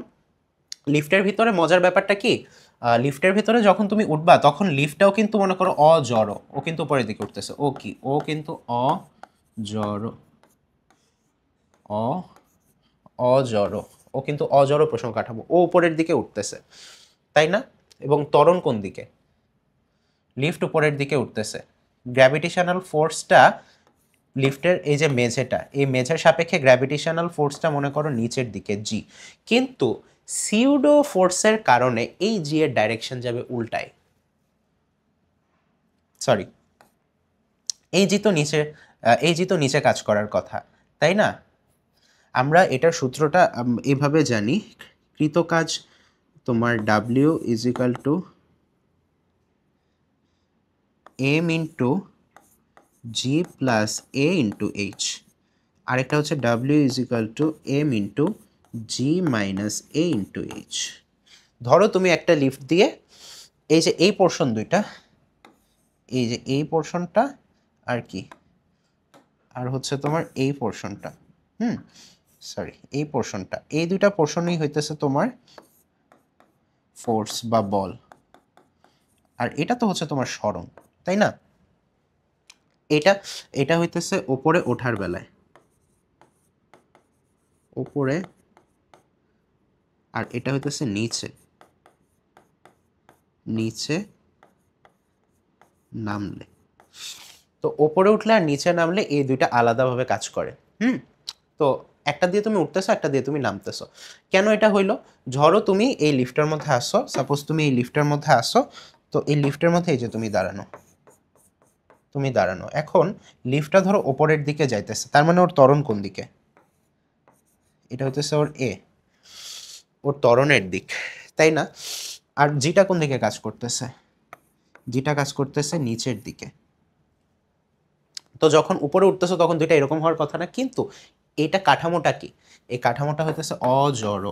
লিফটের ভিতরে মজার ব্যাপারটা কি, লিফটের ভিতরে যখন তুমি উঠবা তখন লিফটটাও কিন্তু মনে করো অজড়, ও কিন্তু উপরের দিকে উঠতেছে। ও কি? ও কিন্তু অজড়, অ অজড়, ও কিন্তু অজড় প্রসঙ্গ কাঠামো, ও উপরের দিকে উঠতেছে, তাই না? এবং ত্বরণ কোন দিকে? লিফট উপরের দিকে উঠতেছে। গ্র্যাভিটেশনাল ফোর্সটা লিফটের এই যে মেঝেটা, এই মেঝের সাপেক্ষে গ্র্যাভিটেশনাল ফোর্সটা মনে করো নিচের দিকে জি, কিন্তু সিউডো ফোর্সের কারণে এই জি এর ডাইরেকশন যাবে উল্টায়। সরি, এই জি তো নিচে, এই জি তো নিচে কাজ করার কথা, তাই না? আমরা এটার সূত্রটা এভাবে জানি, কৃতকাজ তোমার W is equal to M into G plus A into H. আরেকটা হচ্ছে W is equal to M into G minus A into H. ধরো তুমি একটা লিফট দিয়ে এই যে এই পোর্শন দুইটা, এই যে এই পোর্শনটা আর কি, আর হচ্ছে তোমার এই পোর্শনটা, সরি এই পোর্শনটা, এই দুইটা পোর্শনই হইতেছে তোমার ফোর্স বা বল, আর এটা তো হচ্ছে তোমার সরণ, তাই না? এটা এটা হইতেছে ওপরে ওঠার বেলায়, ওপরে, আর এটা হইতেছে নিচে, নিচে নামলে। তো ওপরে উঠলে আর নিচে নামলে এই দুইটা আলাদাভাবে কাজ করে। তো একটা দিয়ে তুমি উঠতেছো, একটা দিয়ে তুমি নামতেছো। কেন এটা হইলো? ধরো তুমি এই লিফটের মধ্যে আসো, সাপোজ তুমি এই লিফটের মধ্যে আসো, তো এই লিফটের মধ্যে এই যে তুমি দাঁড়ানো, তুমি দাঁড়ানো, এখন লিফটটা ধরো ওপরের দিকে যাইতেছে, তার মানে ওর ত্বরণ কোন দিকে? এটা হইতেছে ওর এ, ওর ত্বরণের দিক, তাই না? আর জিটা কোন দিকে কাজ করতেছে? জিটা কাজ করতেছে নিচের দিকে। তো যখন উপরে উঠতেছো তখন দুইটা এরকম হওয়ার কথা না, কিন্তু এটা কাঠামোটা কি? এই কাঠামোটা হইতেছে অজড়।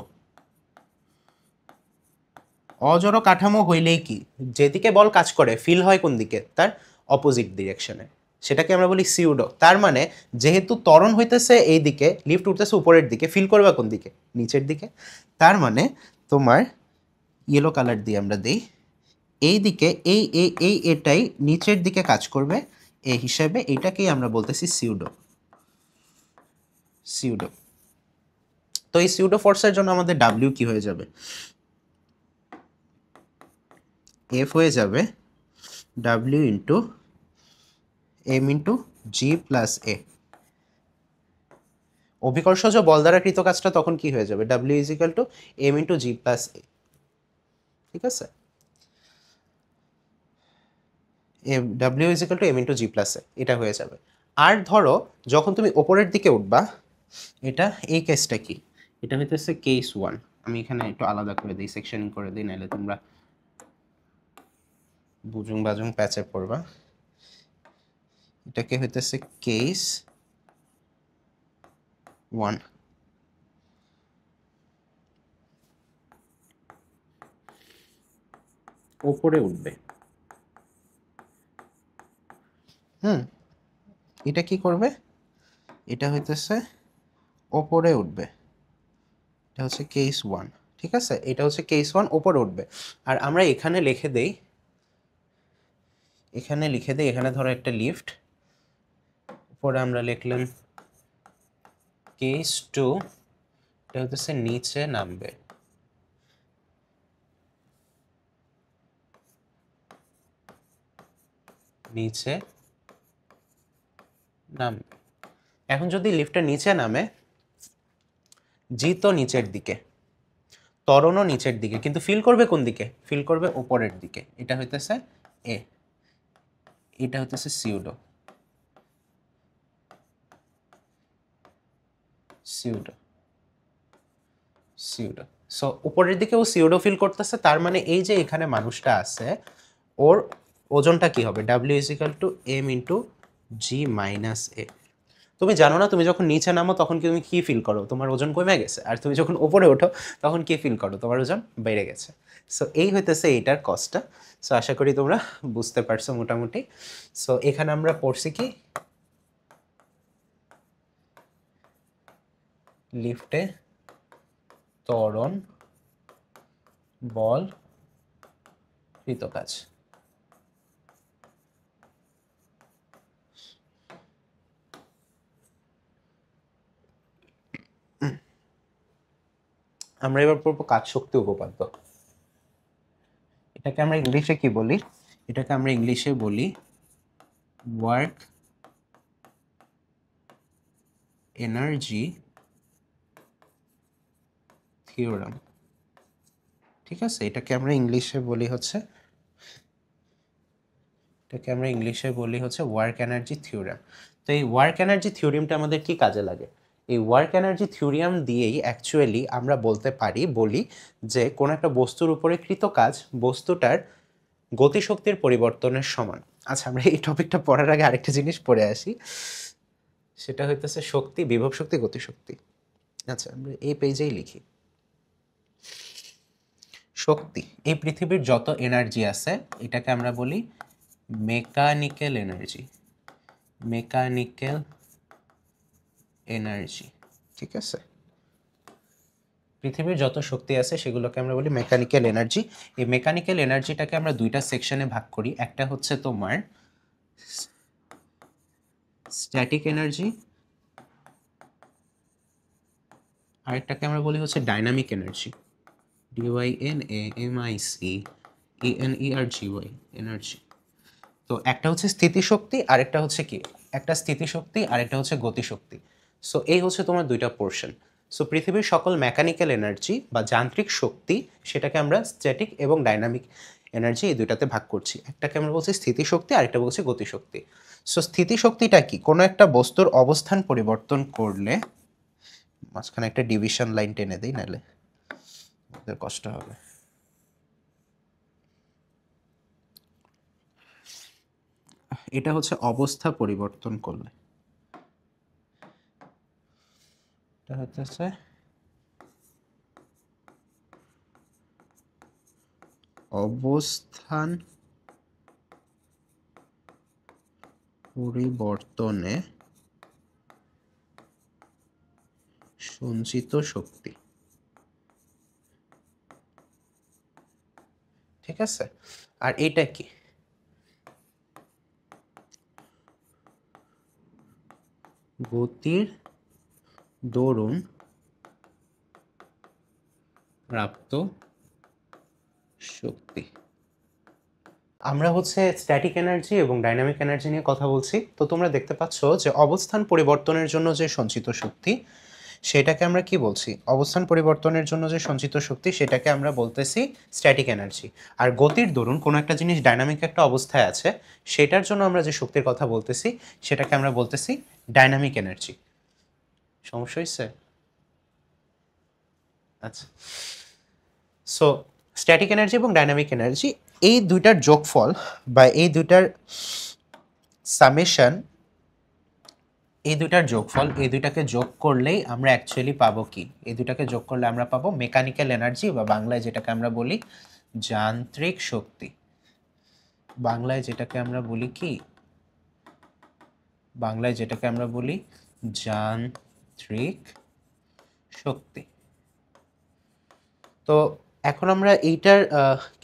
অজড় কাঠামো হইলেই কি, যেদিকে বল কাজ করে ফিল হয় কোন দিকে? তার অপোজিট ডিরেকশনে। সেটাকে আমরা বলি সিউডো। তার মানে যেহেতু ত্বরণ হইতেছে এই দিকে, লিফট উঠতেছে উপরের দিকে, ফিল করবে কোন দিকে? নিচের দিকে। তার মানে তোমার ইয়েলো কালার দিয়ে আমরা দেই, এই দিকে এই এই এই এটাই নিচের দিকে কাজ করবে, এই হিসাবে এটাকেই আমরা বলতেছি সিউডো। সিউডো। তো এই সিউডো ফোর্সের জন্য আমাদের ডাব্লিউ কি হয়ে যাবে? এফ হয়ে যাবে W into M into G plus A. অভিকর্ষজ বল দ্বারা কৃত কাজটা তখন কি হয়ে যাবে? W is equal to M into G plus A. ঠিক আছে, W is equal to M into G plus A, এটা হয়ে যাবে। আর ধরো যখন তুমি ওপরের দিকে উঠবা, এটা এই কেসটা কি? এটা হইতেছে কেস ওয়ান। আমি এখানে একটু আলাদা করে দিই, সেকশনিং করে দিই, নাহলে তোমরা বুজুং বাজুং প্যাচে পড়বা। এটাকে হইতেছে কেস ওয়ান। ওপরে উঠবে, এটা কি করবে? এটা হইতেছে ওপরে উঠবে, এটা হচ্ছে কেস ওয়ান। ঠিক আছে, এটা হচ্ছে কেস ওয়ান, ওপরে উঠবে। আর আমরা এখানে লিখে দেই, এখানে লিখে দেই, এখানে ধরো একটা লিফট, উপরে আমরা লিখলাম কেস টু, এটা হচ্ছে নিচে নামবে, নিচে নামবে। এখন যদি লিফটটা নিচে নামে, জি তো নিচের দিকে, ত্বরণও নিচের দিকে, কিন্তু ফিল করবে কোন দিকে? ফিল করবে উপরের দিকে, এটা হইতেছে এ। এটা হচ্ছে সিউডো সিউডো সিউডো। সো উপরের দিকে ও সিউডো ফিল করতেছে, তার মানে এই যে এখানে মানুষটা আছে ওর ওজনটা কি হবে, W is equal to M into G minus A. তুমি জানো না তুমি যখন নিচে নামো তখন তুমি কি ফিল করো, তোমার ওজন কমে গেছে, আর তুমি যখন উপরে ওঠো তখন কি ফিল করো, তোমার ওজন বেড়ে গেছে। সো এই হইতেছে এইটার কস্টটা। সো আশা করি তোমরা বুঝতে পারছো মোটামুটি। সো এখানে আমরা পড়ছি কি, লিফটে ত্বরণ বল কৃত কাজ। আমরা এবার পড়বো কাজ শক্তি উপপাদ্য। এটাকে আমরা ইংলিশে কি বলি, এটাকে আমরা ইংলিশে বলি ওয়ার্ক এনার্জি থিওরাম। ঠিক আছে, এটাকে আমরা ইংলিশে বলি হচ্ছে ওয়ার্ক এনার্জি থিওরাম। তো এই ওয়ার্ক এনার্জি থিওরিয়ামটা আমাদের কি কাজে লাগে, এই ওয়ার্ক এনার্জি থিওরিয়াম দিয়েই অ্যাকচুয়ালি আমরা বলি যে কোনো একটা বস্তুর উপরে কৃত কাজ বস্তুটার গতিশক্তির পরিবর্তনের সমান। আচ্ছা, আমরা এই টপিকটা পড়ার আগে আরেকটা জিনিস পড়ে আসি, সেটা হইতেছে শক্তি, বিভব শক্তি, গতিশক্তি। আচ্ছা, আমরা এই পেজেই লিখি শক্তি। এই পৃথিবীর যত এনার্জি আছে এটাকে আমরা বলি মেকানিক্যাল এনার্জি, ঠিক আছে। পৃথিবীর যত শক্তি আছে সেগুলোকে আমরা বলি মেকানিক্যাল এনার্জি। এই মেকানিক্যাল এনার্জিটাকে আমরা দুইটা সেকশনে ভাগ করি, একটা হচ্ছে তোমার স্ট্যাটিক এনার্জি, আরেকটাকে আমরা বলি হচ্ছে ডাইনামিক এনার্জি, DYNAMIC এনার্জি। তো একটা হচ্ছে স্থিতিশক্তি আর একটা হচ্ছে কি, একটা স্থিতিশক্তি আর একটা হচ্ছে গতিশক্তি। সো এই হচ্ছে তোমার দুইটা পোর্শন। সো পৃথিবীর সকল মেকানিক্যাল এনার্জি বা যান্ত্রিক শক্তি সেটাকে আমরা স্ট্যাটিক এবং ডাইনামিক এনার্জি এই দুইটাতে ভাগ করছি। একটাকে আমরা বলছি স্থিতিশক্তি আর একটা বলছি গতিশক্তি। সো স্থিতিশক্তিটা কি, কোনো একটা বস্তুর অবস্থান পরিবর্তন করলে, মাঝখানে একটা ডিভিশন লাইন টেনে দিই নাহলে কষ্ট হবে। এটা হচ্ছে অবস্থা পরিবর্তন করলে, এটা হচ্ছে অবস্থান পরিবর্তনে সঞ্চিত শক্তি। ঠিক আছে, আর এটা কি, গতির দরুন প্রাপ্ত শক্তি। আমরা হচ্ছে স্ট্যাটিক এনার্জি এবং ডাইনামিক এনার্জি নিয়ে কথা বলছি। তো তোমরা দেখতে পাচ্ছ যে অবস্থান পরিবর্তনের জন্য যে সঞ্চিত শক্তি সেটাকে আমরা কি বলছি, অবস্থান পরিবর্তনের জন্য যে সঞ্চিত শক্তি সেটাকে আমরা বলতেছি স্ট্যাটিক এনার্জি। আর গতির দরুন কোনো একটা জিনিস ডাইনামিক একটা অবস্থায় আছে সেটার জন্য আমরা যে শক্তির কথা বলতেছি সেটাকে আমরা বলতেছি ডাইনামিক এনার্জি। সমস্যা হয়েছে? আচ্ছা, সো স্ট্যাটিক এনার্জি এবং ডাইনামিক এনার্জি এই দুইটার যোগফল বা এই দুইটার সামেশন, এই দুইটাকে যোগ করলেই আমরা অ্যাকচুয়ালি পাবো কি, এই দুইটাকে যোগ করলে আমরা পাবো মেকানিক্যাল এনার্জি বা বাংলায় যেটাকে আমরা বলি যান্ত্রিক শক্তি। বাংলায় যেটাকে আমরা বলি কি, বাংলায় যেটাকে আমরা বলি যান্ত্রিক শক্তি। তো এখন আমরা এইটার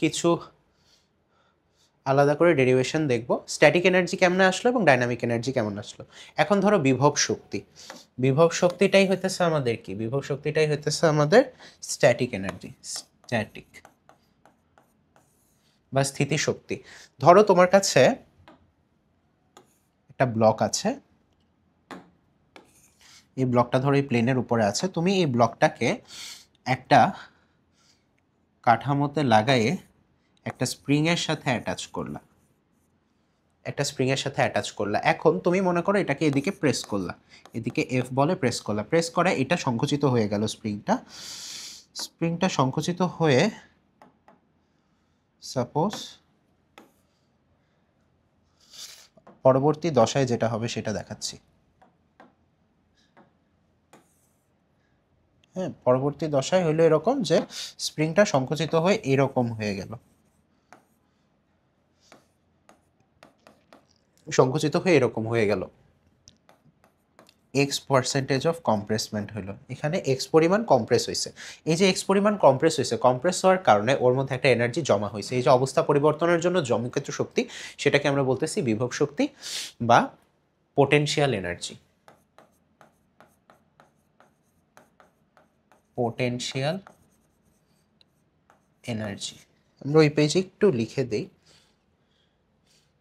কিছু আলাদা করে ডেরিভেশন দেখব, স্ট্যাটিক এনার্জি কেমনে আসলো এবং ডাইনামিক এনার্জি কেমন আসলো। এখন ধরো বিভব শক্তি, বিভব শক্তিটাই হইতেছে আমাদের কি, বিভব শক্তিটাই হইতেছে আমাদের স্ট্যাটিক এনার্জি, স্ট্যাটিক বা স্থিতি শক্তি। ধরো তোমার কাছে একটা ব্লক আছে, এই ব্লকটা ধরো এই প্লেনের উপরে আছে, তুমি এই ব্লকটাকে একটা কাঠামোতে লাগায়ে একটা স্প্রিং এর সাথে অ্যাটাচ করলা। একটা স্প্রিং এর সাথে অ্যাটাচ করলা। এখন তুমি মনে করো এটাকে এদিকে প্রেস করলা, এদিকে এফ বলে প্রেস করলা, প্রেস করে এটা সংকুচিত হয়ে গেল স্প্রিংটা সংকুচিত হয়ে সাপোজ পরবর্তী দশায় যেটা হবে সেটা দেখাচ্ছি। হ্যাঁ, পরবর্তী দশায় হলো এরকম যে স্প্রিংটা সংকুচিত হয়ে এরকম হয়ে গেল, সংকুচিত হয়ে এরকম হয়ে গেল, এক্স পার্সেন্টেজ অফ কম্প্রেসমেন্ট হলো, এখানে এক্স পরিমাণ কম্প্রেস হয়েছে। এই যে এক্স পরিমাণ কম্প্রেস হয়েছে, কম্প্রেস হওয়ার কারণে ওর মধ্যে একটা এনার্জি জমা হয়েছে। এই যে অবস্থা পরিবর্তনের জন্য জমকৃত শক্তি, সেটাকে আমরা বলতেছি বিভব শক্তি বা পোটেনশিয়াল এনার্জি। পোটেনশিয়াল এনার্জি আমরা ওই পেজে একটু লিখে দেই।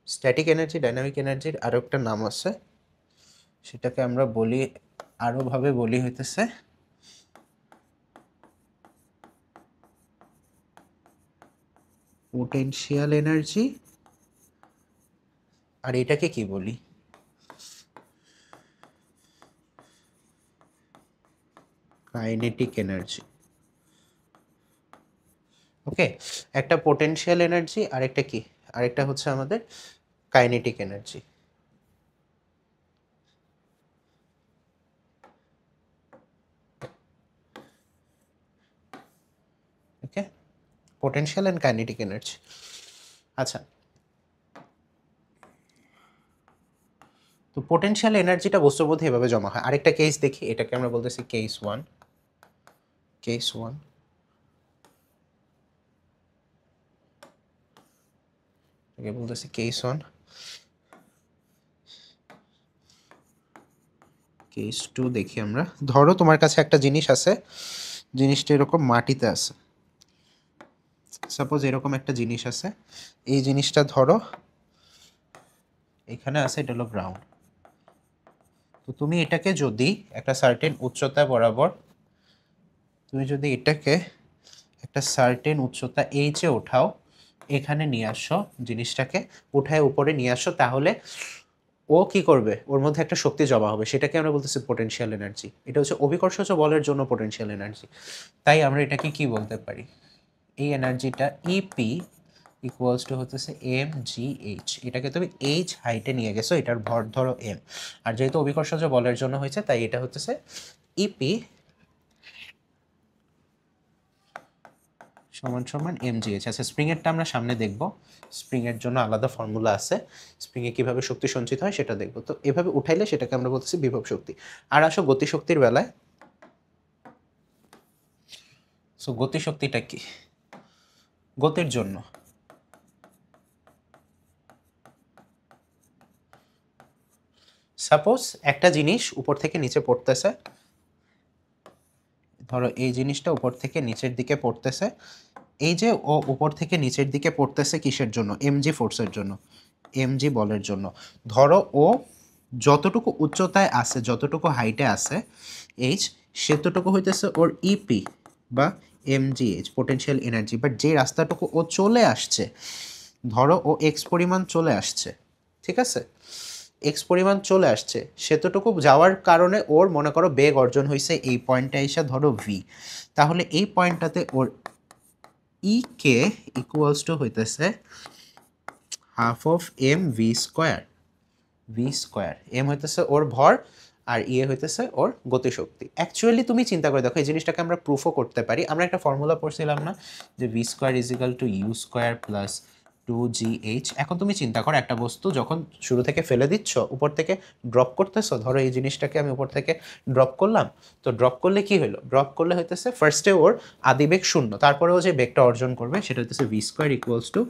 স্ট্যাটিক এনার্জি, ডাইনামিক এনার্জির আরও একটা নাম আছে, সেটাকে আমরা বলি, আরো ভাবে বলি হইতেছে পোটেনশিয়াল এনার্জি, আর এটাকে কি বলি, কাইনেটিক এনার্জি। ওকে, একটা পোটেনশিয়াল এনার্জি, আরেকটা কি, আরেকটা হচ্ছে আমাদের kinetic energy. Okay, potential and kinetic energy. আচ্ছা, তো পোটেনশিয়াল এনার্জিটা বস্তুর মধ্যে এভাবে জমা হয়। আরেকটা কেস দেখি, এটাকে আমরা বলতেছি কেস ওয়ান। এটাকে বলতেছি কেস ওয়ান। কেস টু দেখি আমরা। ধরো তোমার কাছে একটা জিনিস আছে, জিনিসটা এরকম মাটিতে আছে, সাপোজ এরকম একটা জিনিস আছে, এই জিনিসটা ধরো এখানে আছে, এটা হলো গ্রাউন্ড। তো তুমি এটাকে যদি একটা সার্টেন উচ্চতা বরাবর, তুমি যদি এটাকে একটা সার্টেন উচ্চতা এইচে ওঠাও, এখানে নিয়ে আসো জিনিসটাকে, উঠায় উপরে নিয়ে আসো, তাহলে ও কি করবে, ওর মধ্যে একটা শক্তি জমা হবে, সেটাকে আমরা বলতেছি পোটেনশিয়াল এনার্জি। এটা হচ্ছে অভিকর্ষজ বলের জন্য পোটেনশিয়াল এনার্জি। তাই আমরা এটাকে কি বলতে পারি, এই এনার্জিটা ইপি ইকুয়ালস টু হতেছে এম জি এইচ। এটাকে তুমি এইচ হাইটে নিয়ে গেছো, এটার ভর ধরো এম, আর যেহেতু অভিকর্ষজ বলের জন্য হয়েছে তাই এটা হতেছে ইপি সমান সমান এম জি এইচ। আচ্ছা, স্প্রিংয়েরটা আমরা সামনে দেখব, স্প্রিংয়ের জন্য আলাদা ফর্মুলা আছে, স্প্রিংয়ে কীভাবে শক্তি সঞ্চিত হয় সেটা দেখব। তো এভাবে উঠাইলে সেটাকে আমরা বলতেছি বিভব শক্তি। আর আসো গতিশক্তির বেলায়। সো গতিশক্তিটা কি, গতির জন্য সাপোজ একটা জিনিস উপর থেকে নিচে পড়তেছে, ধরো এই জিনিসটা উপর থেকে নিচের দিকে পড়তেছে, এই যে ও উপর থেকে নিচের দিকে পড়তেছে কিসের জন্য, এমজি ফোর্সের জন্য, এমজি বলের জন্য। ধরো ও যতটুকু উচ্চতায় আছে, যতটুকু হাইটে আছে এইচ, সেতটুকু হইতেছে ওর ইপি বা এমজিএইচ পোটেনশিয়াল এনার্জি। বাট যে রাস্তাটুকু ও চলে আসছে, ধরো ও এক্স পরিমাণ চলে আসছে, ঠিক আছে, এক্স পরিমাণ চলে আসছে, সেতটুকু যাওয়ার কারণে ওর মনে করো বেগ অর্জন হয়েছে এই পয়েন্টে এসে ধরো ভি, তাহলে এই পয়েন্টটাতে ওর ই কে ইকুয়ালস টু হইতেছে half of M V square. M হইতেছে ওর ভর, আর ইয়ে হইতেছে ওর গতিশক্তি। অ্যাকচুয়ালি তুমি চিন্তা করে দেখো, এই জিনিসটাকে আমরা প্রুফও করতে পারি। আমরা একটা ফর্মুলা পড়ছিলাম না, যে V square is equal to U square plus 2gh। এখন তুমি চিন্তা করো, একটা বস্তু যখন শুরু থেকে ফেলে দিচ্ছ, উপর থেকে ড্রপ করতেছো, ধরো এই জিনিসটাকে আমি উপর থেকে ড্রপ করলাম, তো ড্রপ করলে কি হলো, ড্রপ করলে হইতেছে ফার্স্টে ওর আদিবেগ শূন্য, তারপরেও যে বেগটা অর্জন করবে সেটা হইতেছে V square equals two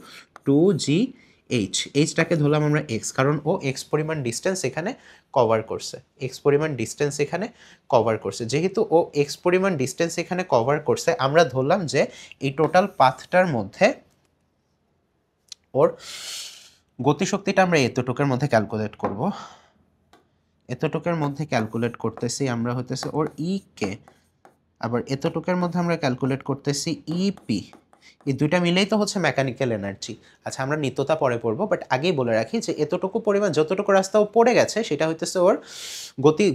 2gh। এইচটাকে ধরলাম আমরা এক্স, কারণ ও এক্স পরিমাণ ডিস্টেন্স এখানে কভার করছে, এক্স পরিমাণ ডিস্টেন্স এখানে কভার করছে। যেহেতু ও এক্স পরিমাণ ডিস্টেন্স এখানে কভার করছে, আমরা ধরলাম যে এই টোটাল পাথটার মধ্যে ওর গতিশক্তিটা আমরা এতটুকের মধ্যে ক্যালকুলেট করব। এতটুকের মধ্যে ক্যালকুলেট করতেছি আমরা হতেছে ওর ই কে, আবার এতটুকের মধ্যে আমরা ক্যালকুলেট করতেছি ইপি। এই দুইটা মিলেই তো হচ্ছে মেকানিক্যাল এনার্জি। আচ্ছা আমরা নিত্যতা পরে পড়বো, বাট আগেই বলে রাখি যে এতটুকু পরিমাণ যতটুকু রাস্তা ও পড়ে গেছে সেটা হইতেছে ওর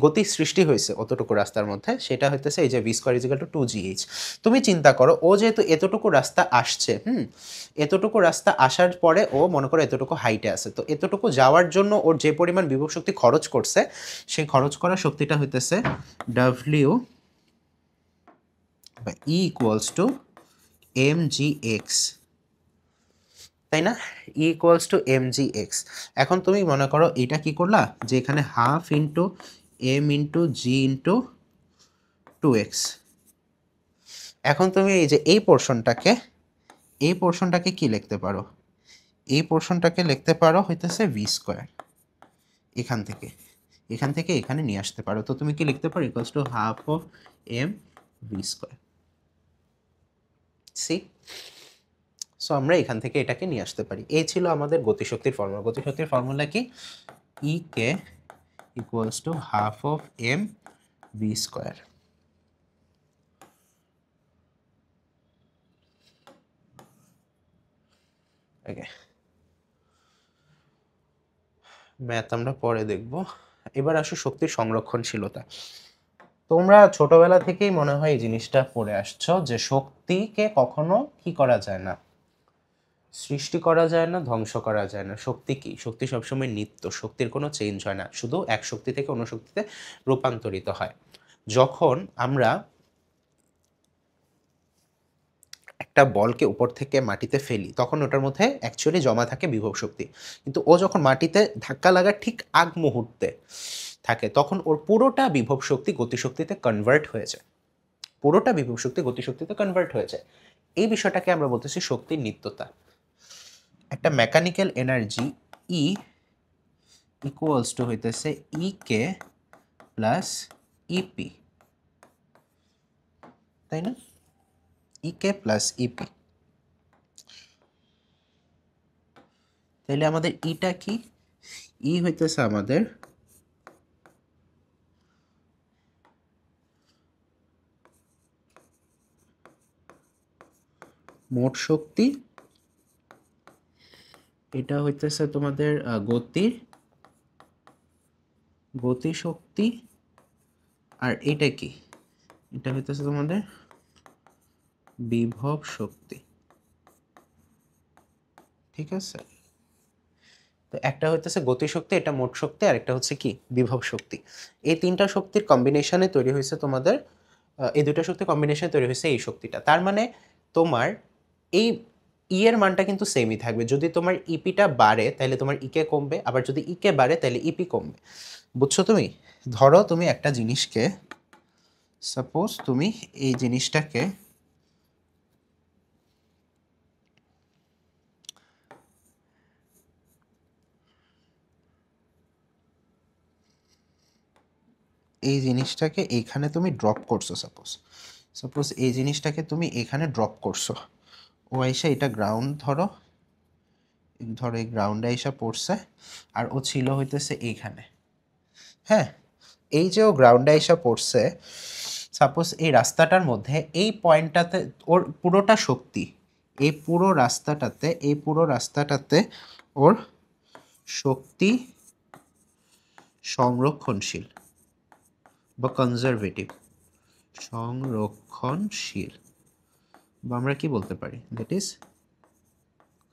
গতি সৃষ্টি হয়েছে অতটুকু রাস্তার মধ্যে, সেটা হইতেছে এই যে V square is equal two 2gh। তুমি চিন্তা করো ও যেহেতু এতটুকু রাস্তা আসছে, এতটুকু রাস্তা আসার পরে ও মনে করো এতটুকু হাইটে আছে, তো এতটুকু যাওয়ার জন্য ওর যে পরিমাণ বিভব শক্তি খরচ করছে, সেই খরচ করা শক্তিটা হইতেছে W E equals two mgx, তাই না? ই ইকুয়ালস টু mgx। এখন তুমি মনে করো এটা কি করলা, যে এখানে half into M into G into 2x। এখন তুমি এই যে এই পোর্শনটাকে কি লিখতে পারো, এই পোর্শনটাকে লিখতে পারো হইতেছে ভি স্কোয়ার। এখান থেকে এখানে নিয়ে আসতে পারো, তো তুমি কি লিখতে পারো equals to half of M V square. C, so আমরা এখান থেকে এটাকে নিয়ে আসতে পারি। এই ছিল আমাদের গতিশক্তির ফর্মুলা। গতিশক্তির ফর্মুলা কি, E K equals to half of M V square. Okay, math আমরা পরে দেখব। এবার আসো শক্তির সংরক্ষণশীলতা। তোমরা ছোটবেলা থেকেই মনে হয় এই জিনিসটা পড়ে আসছো যে শক্তিকে কখনো কি করা যায় না, সৃষ্টি করা যায় না, ধ্বংস করা যায় না। শক্তি কি, শক্তি সবসময় নিত্য, শক্তির কোনো চেঞ্জ হয় না, শুধু এক শক্তি থেকে অন্য শক্তিতে রূপান্তরিত হয়। যখন আমরা একটা বলকে উপর থেকে মাটিতে ফেলি তখন ওটার মধ্যে অ্যাকচুয়ালি জমা থাকে বিভব শক্তি, কিন্তু ও যখন মাটিতে ধাক্কা লাগার ঠিক আগ মুহূর্তে থাকে তখন ওর পুরোটা বিভব শক্তি গতিশক্তিতে কনভার্ট হয়ে যায়, পুরোটা বিভব শক্তি গতিশক্তিতে কনভার্ট হয়ে যায়। এই বিষয়টাকে আমরা বলতেছি শক্তির নিত্যতা। একটা mechanical energy E equals to হইতেছে ই কে প্লাস ইপি, তাই না? ই কে প্লাস ইপি। তাহলে আমাদের ইটা কি, ই হইতেছে আমাদের মোট শক্তি, এটা হইতেছে তোমাদের গতিশক্তি, আর এটা কি, এটা হইতেছে তোমাদের বিভব শক্তি। ঠিক আছে, তো একটা হইতেছে গতিশক্তি, এটা মোট শক্তি, আর একটা হচ্ছে কি বিভব শক্তি। এই তিনটা শক্তির কম্বিনেশনে তৈরি হয়েছে তোমাদের, এই দুটো শক্তির কম্বিনেশনে তৈরি হয়েছে এই শক্তিটা। তার মানে তোমার এই ই এর মানটা কিন্তু সেমই থাকবে। যদি তোমার ইপিটা বাড়ে তাহলে তোমার ইকে কমবে, আবার যদি ইকে বাড়ে তাহলে ইপি কমবে। বুঝছো তুমি? ধরো তুমি একটা জিনিসকে, সাপোজ তুমি এই জিনিসটাকে এইখানে তুমি ড্রপ করছো, সাপোজ এই জিনিসটাকে তুমি এখানে ড্রপ করছো, ও আইসা এটা গ্রাউন্ড, ধরো এই গ্রাউন্ডে আইসা পড়ছে, আর ও ছিল হইতেছে এইখানে। হ্যাঁ, এই যে ও গ্রাউন্ডে আইসা পড়ছে, সাপোজ এই রাস্তাটার মধ্যে এই পয়েন্টটাতে ওর পুরোটা শক্তি, এই পুরো রাস্তাটাতে ওর শক্তি সংরক্ষণশীল বা সংরক্ষণশীল, বা আমরা কি বলতে পারি, দ্যাট ইজ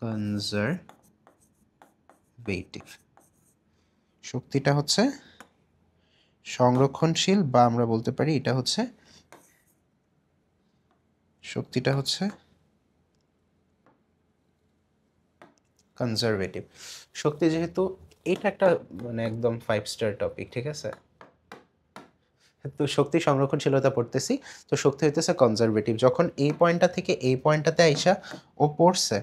কনজারভেটিভ। শক্তিটা হচ্ছে সংরক্ষণশীল, বা আমরা বলতে পারি এটা হচ্ছে, শক্তিটা হচ্ছে কনজারভেটিভ। শক্তি যেহেতু এটা একটা মানে একদম 5 স্টার টপিক, ঠিক আছে, তো শক্তি সংরক্ষণশীলতা পড়তেছি, তো শক্তি হইতেছে কনজারভেটিভ। যখন এই পয়েন্টটা থেকে এই পয়েন্টটাতে আইসা ও পড়ছে,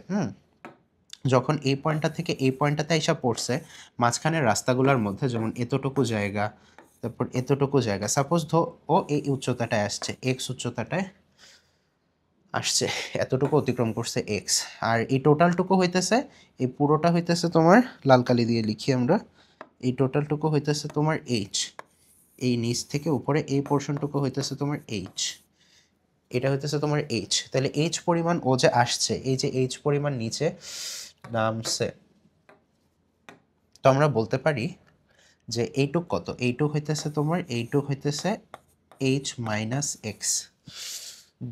যখন এই পয়েন্টটা থেকে এই পয়েন্টটাতে আইসা পড়ছে, মাঝখানের রাস্তাগুলোর মধ্যে যেমন এতটুকু জায়গা, তারপর এতটুকু জায়গা, সাপোজ ও এই উচ্চতাটায় আসছে, এক্স উচ্চতাটায় আসছে, এতটুকু অতিক্রম করছে এক্স, আর এই টোটালটুকু হইতেছে, এই পুরোটা হইতেছে তোমার, লাল কালি দিয়ে লিখি আমরা, এই টোটালটুকু হইতেছে তোমার এইচ, এই নিচ থেকে উপরে এই পোর্শনটুকু হইতেছে তোমার এইচ, এটা হইতেছে তোমার এইচ। তাহলে এইচ পরিমাণ ও যে আসছে, এই যে এইচ পরিমাণ নিচে নামছে, তো আমরা বলতে পারি যে এইটুক কত, এইটুক হইতেছে তোমার, এইটুক হইতেছে এইচ মাইনাস এক্স।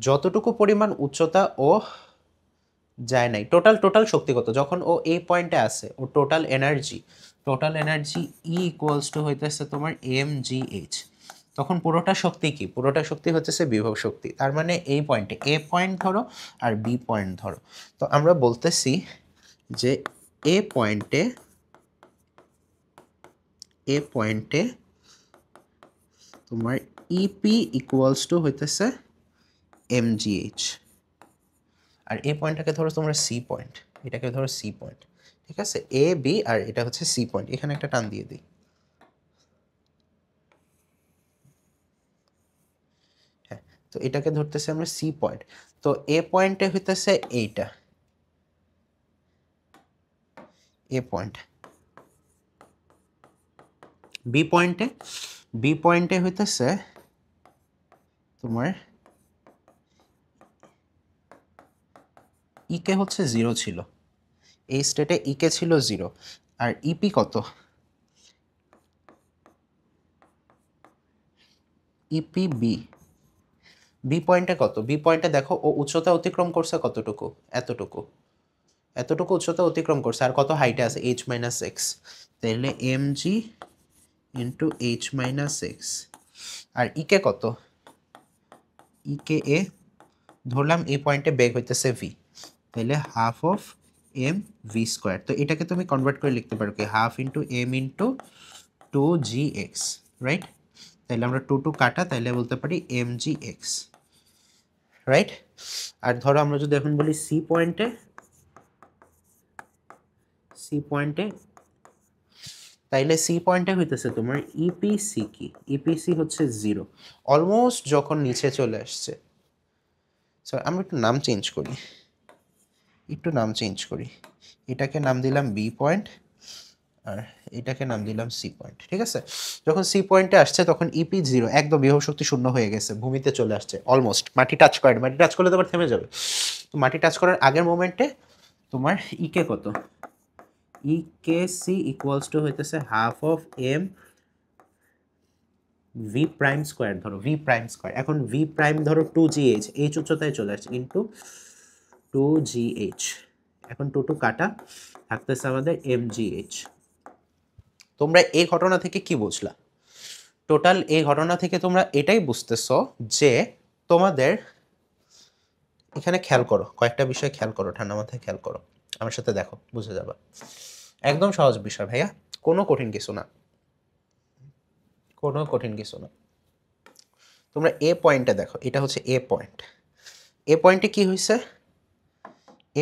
যতটুকু পরিমাণ উচ্চতা ও যায় নাই, টোটাল শক্তি কত যখন ও এই পয়েন্টে আসে, ও total energy E equals to হইতেছে তোমার এম জি এইচ। তখন পুরোটা শক্তি কি, পুরোটা শক্তি হচ্ছে বিভব শক্তি। তার মানে এই পয়েন্টে এ পয়েন্ট ধরো আর বি পয়েন্ট ধরো, তো আমরা বলতেছি যে এ পয়েন্টে তোমার ইপি ইকুয়ালস টু হইতেছে এম জি এইচ। আর এই পয়েন্টটাকে ধরো তোমরা সি পয়েন্ট, এটাকে ধরো সি পয়েন্ট, ঠিক আছে? এ বি আর এটা হচ্ছে সি পয়েন্ট, এখানে একটা টান দিয়ে দিই। হ্যাঁ, তো এটাকে ধরতেছে আমরা সি পয়েন্ট। তো এ পয়েন্টে হইতেছে এইটা এ পয়েন্ট, বি পয়েন্টে হইতেছে তোমার ইকে হচ্ছে 0 ছিল, এই স্টেটে ইকে ছিল 0। আর ইপি কত, ইপি বি পয়েন্টে কত, বি পয়েন্টে দেখো ও উচ্চতা অতিক্রম করছে কতটুকু, এতটুকু উচ্চতা অতিক্রম করছে। আর কত হাইটে আছে, এইচ মাইনাস এক্স। তাহলে এম জি ইন্টু এইচ মাইনাস এক্স। আর ইকে কত, ইকে এ ধরলাম এই পয়েন্টে বেগ হইতেছে ভি, তাহলে half of M V square. তো এটাকে তুমি কনভার্ট করে লিখতে পারো কি, half into M into two G X, right? তাহলে আমরা টু কাটা, তাহলে বলতে পারি এম জি এক্স, রাইট? আর ধরো আমরা যদি এখন বলি সি পয়েন্টে, তাইলে সি পয়েন্টে হইতেছে তোমার ইপিসি কি, ইপিসি হচ্ছে 0, অলমোস্ট যখন নিচে চলে আসছে। সো আমরা একটু নাম চেঞ্জ করি, এটাকে নাম দিলাম বি পয়েন্ট আর এটাকে নাম দিলাম সি পয়েন্ট, ঠিক আছে? যখন সি পয়েন্টে আসছে তখন ইপি 0, একদম বিভব শক্তি শূন্য হয়ে গেছে, ভূমিতে চলে আসছে অলমোস্ট, মাটি টাচ করলে তো আবার থেমে যাবে। তো মাটি টাচ করার আগের মোমেন্টে তোমার ইকে কত, ইকে সি ইকুয়ালস টু হইতেছে half of M V prime square, ধরো ভি প্রাইম স্কোয়ার। এখন ভি প্রাইম ধরো টু জি এইচ, এইচ উচ্চতায় চলে আসছে, ইন্টু টু জি এইচ। এখন টু কাটা, থাকতেছে আমাদের এম জি এইচ। তোমরা এই ঘটনা থেকে কি বুঝলা? টোটাল এই ঘটনা থেকে তোমরা এটাই বুঝতেছো যে তোমাদের এখানে খেয়াল করো, কয়েকটা বিষয় খেয়াল করো, ঠান্ডা মাথায় খেয়াল করো, আমার সাথে দেখো, বুঝে যাবা। একদম সহজ বিষয় ভাইয়া, কোনো কঠিন কিছু না, তোমরা এ পয়েন্টে দেখো, এটা হচ্ছে এ পয়েন্ট। এ পয়েন্টে কি হয়েছে,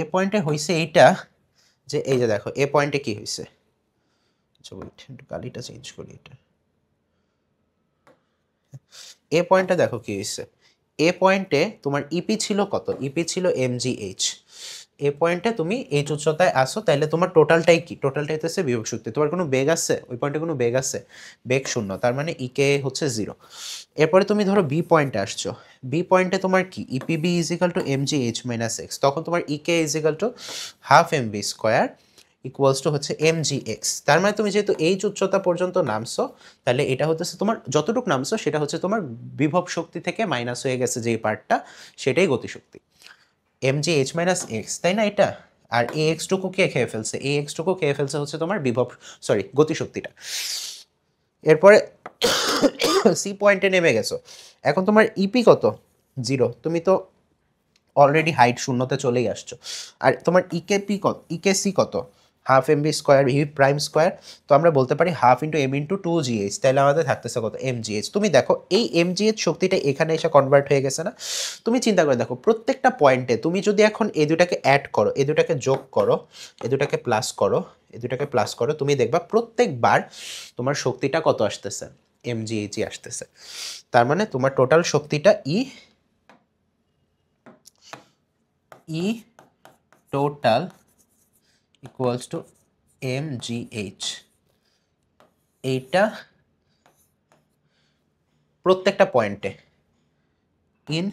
এ পয়েন্টে হয়েছে এইটা, যে এই যে দেখো এ পয়েন্টে কি হয়েছে, আচ্ছা ওয়েট একটু কালিটা চেঞ্জ করি, এটা এ পয়েন্টে দেখো কি হয়েছে, এ পয়েন্টে তোমার ইপি ছিল কত, ইপি ছিল এমজিএইচ। এ পয়েন্টে তুমি এইচ উচ্চতায় আসো, তাহলে তোমার টোটালটাই কি, টোটালটাই হচ্ছে বিভব শক্তি। তোমার কোনো বেগ আছে ওই পয়েন্টে, কোনো বেগ আছে, বেগ শূন্য, তার মানে ইকে হচ্ছে 0। এরপরে তুমি ধরো বি পয়েন্টে আসছো, বি পয়েন্টে তোমার কি, EPB is equal to M G H minus X, তখন তোমার EK is equal to half M B square equals to হচ্ছে এম জি এক্স। তার মানে তুমি যেহেতু এইচ উচ্চতা পর্যন্ত নামছো, তাহলে এটা হচ্ছে তোমার যতটুকু নামছো সেটা হচ্ছে তোমার বিভব শক্তি থেকে মাইনাস হয়ে গেছে যেই পার্টটা, সেটাই গতিশক্তি, M G H minus X, তাই না এটা? আর এ এক্স টুকু কে খেয়ে ফেলছে, এ এক্স টুকু খেয়ে ফেলছে হচ্ছে তোমার বিভব, সরি গতিশক্তিটা। এরপরে সি পয়েন্টে নেমে গেছো, এখন তোমার ইপি কত, 0, তুমি তো অলরেডি হাইট শূন্যতে চলেই আসছো। আর তোমার ইকেপি কত, ইকেসি কত, half M B square V prime square. তো আমরা বলতে পারি half into M into two G H, তাহলে আমাদের থাকতেছে কত, এম জিএইচ। তুমি দেখো এই এম জিএইচ শক্তিটা এখানে এসে কনভার্ট হয়ে গেছে না? তুমি চিন্তা করে দেখো প্রত্যেকটা পয়েন্টে তুমি যদি এখন এই দুটাকে অ্যাড করো, এই দুটাকে যোগ করো, এই দুটাকে প্লাস করো, এই দুটাকে প্লাস করো, তুমি দেখবা প্রত্যেকবার তোমার শক্তিটা কত আসতেছে, এম জিএইচই আসতেছে। তার মানে তোমার টোটাল শক্তিটা E total equals to M G H. এইটা প্রত্যেকটা পয়েন্টে ইন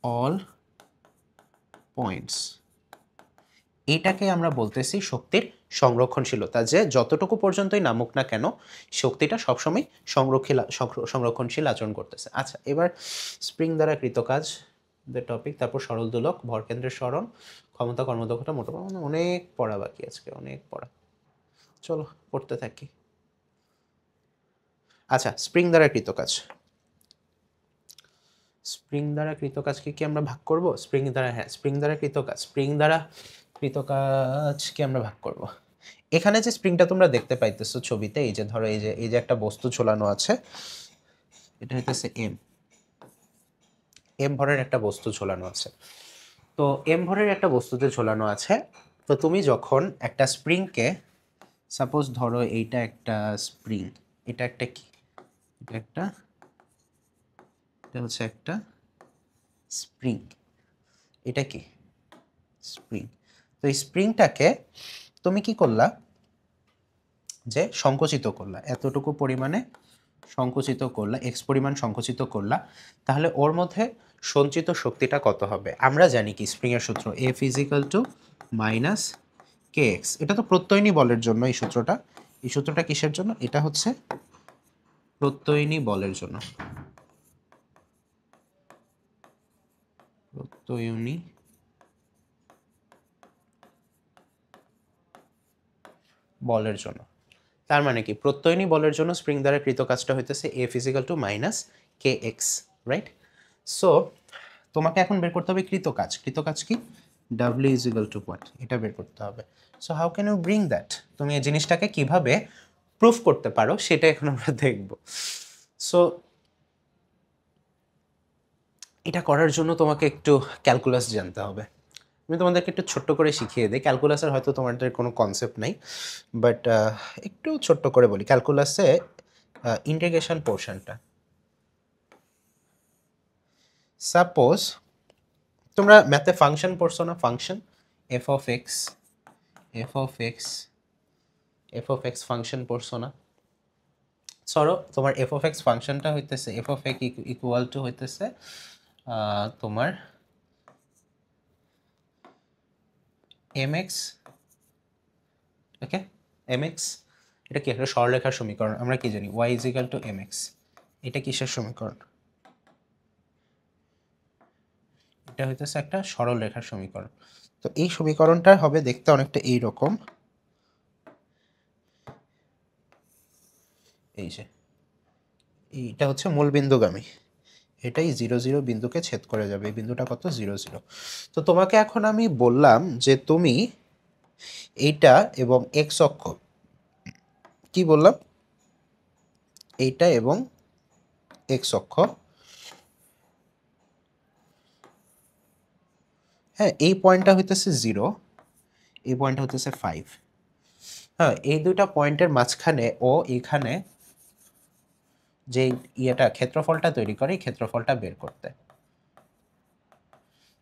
অল পয়েন্টস, এটাকে আমরা বলতেছি শক্তির সংরক্ষণশীলতা, যে যতটুকু পর্যন্তই নামুক না কেন শক্তিটা সবসময় সংরক্ষণশীল আচরণ করতেছে। আচ্ছা, এবার স্প্রিং দ্বারা কৃত কাজ টপিক, তারপর সরল দোলক, ভরকেন্দ্রের স্মরণ, ক্ষমতা, কর্মদক্ষতা, মোটর, অনেক পড়া বাকি আজকে, অনেক পড়া। চলো পড়তে থাকি। আচ্ছা, স্প্রিং দ্বারা কৃত কাজ, স্প্রিং দ্বারা কৃত কাজকে কি আমরা ভাগ করব? স্প্রিং দ্বারা, হ্যাঁ, স্প্রিং দ্বারা কৃত কাজ, স্প্রিং দ্বারা কৃত কাজকে আমরা ভাগ করব। এখানে যে স্প্রিংটা তোমরা দেখতে পাইতেছো ছবিতে, এই যে ধরো এই যে একটা বস্তু ঝোলানো আছে, এটা হইতেছে এম ভরের একটা বস্তু ঝোলানো আছে। তো এম ভরের একটা বস্তুতে ঝোলানো আছে, তো তুমি যখন একটা স্প্রিংকে, সাপোজ ধরো এইটা একটা স্প্রিং, এটা একটা কি, এটা হচ্ছে একটা স্প্রিং, এটা কি স্প্রিং। তো এই স্প্রিংটাকে তুমি কি করলা, যে সংকুচিত করলা, এতটুকু পরিমাণে সংকুচিত করলা, এক্স পরিমাণ সংকুচিত করলা, তাহলে ওর মধ্যে সঞ্চিত শক্তিটা কত হবে? আমরা জানি কি স্প্রিং এর সূত্র, এফ ইজিক্যাল টু মাইনাস কে এক্স। এটা তো প্রত্যয়নী বলের জন্য এই সূত্রটা। এই সূত্রটা কিসের জন্য? এটা হচ্ছে প্রত্যয়নী বলের জন্য, প্রত্যয়নী বলের জন্য। তার মানে কি, প্রত্যয়নী বলের জন্য স্প্রিং দ্বারা কৃত কাজটা হইতেছে এফ ইজিক্যাল টু মাইনাস কে এক্স, রাইট? সো তোমাকে এখন বের করতে হবে কৃত কাজ। কৃত কাজ কি? ডাব্লিউ ইজিক্যাল টু হোয়াট, এটা বের করতে হবে। So how can you bring that, তুমি এই জিনিসটাকে কিভাবে প্রুফ করতে পারো সেটা এখন আমরা দেখব। সো এটা করার জন্য তোমাকে একটু ক্যালকুলাস জানতে হবে। আমি তোমাদেরকে একটু ছোট্ট করে শিখিয়ে দিই। ক্যালকুলাসের হয়তো তোমাদের কোনো কনসেপ্ট নেই, বাট একটু ছোট্ট করে বলি। ক্যালকুলাসে ইন্টিগ্রেশন পোর্শনটা, সাপোজ তোমরা ম্যাথে ফাংশন পড়ছো না, function F of X, F of X, F of X function পড়ছো না? সরো তোমার এফ অফ এক্স ফাংশনটা হইতেছে, F of X equal to হইতেছে তোমার M X, okay, M X. এটা কি একটা সরলরেখার সমীকরণ, আমরা কি জানি Y is equal to M X. এটা কিসের সমীকরণ? এটা হইতেছে একটা সরল রেখার সমীকরণ। তো এই সমীকরণটা হবে দেখতে অনেকটা এইরকম, এই যে এইটা হচ্ছে মূলবিন্দুগামী, এটাই 0 0 বিন্দুকে ছেদ করে যাবে। এই বিন্দুটা কত? 0 0। তো তোমাকে এখন আমি বললাম যে তুমি এইটা এবং এক্স অক্ষ, কি বললাম, এইটা এবং এক্স অক্ষ, হ্যাঁ, এই পয়েন্টটা হইতেছে 0, এই পয়েন্টটা হইতেছে 5। হ্যাঁ, এই দুইটা পয়েন্টের মাঝখানে ও এখানে যে ইয়েটা ক্ষেত্রফলটা তৈরি করে, এই ক্ষেত্রফলটা বের করতে।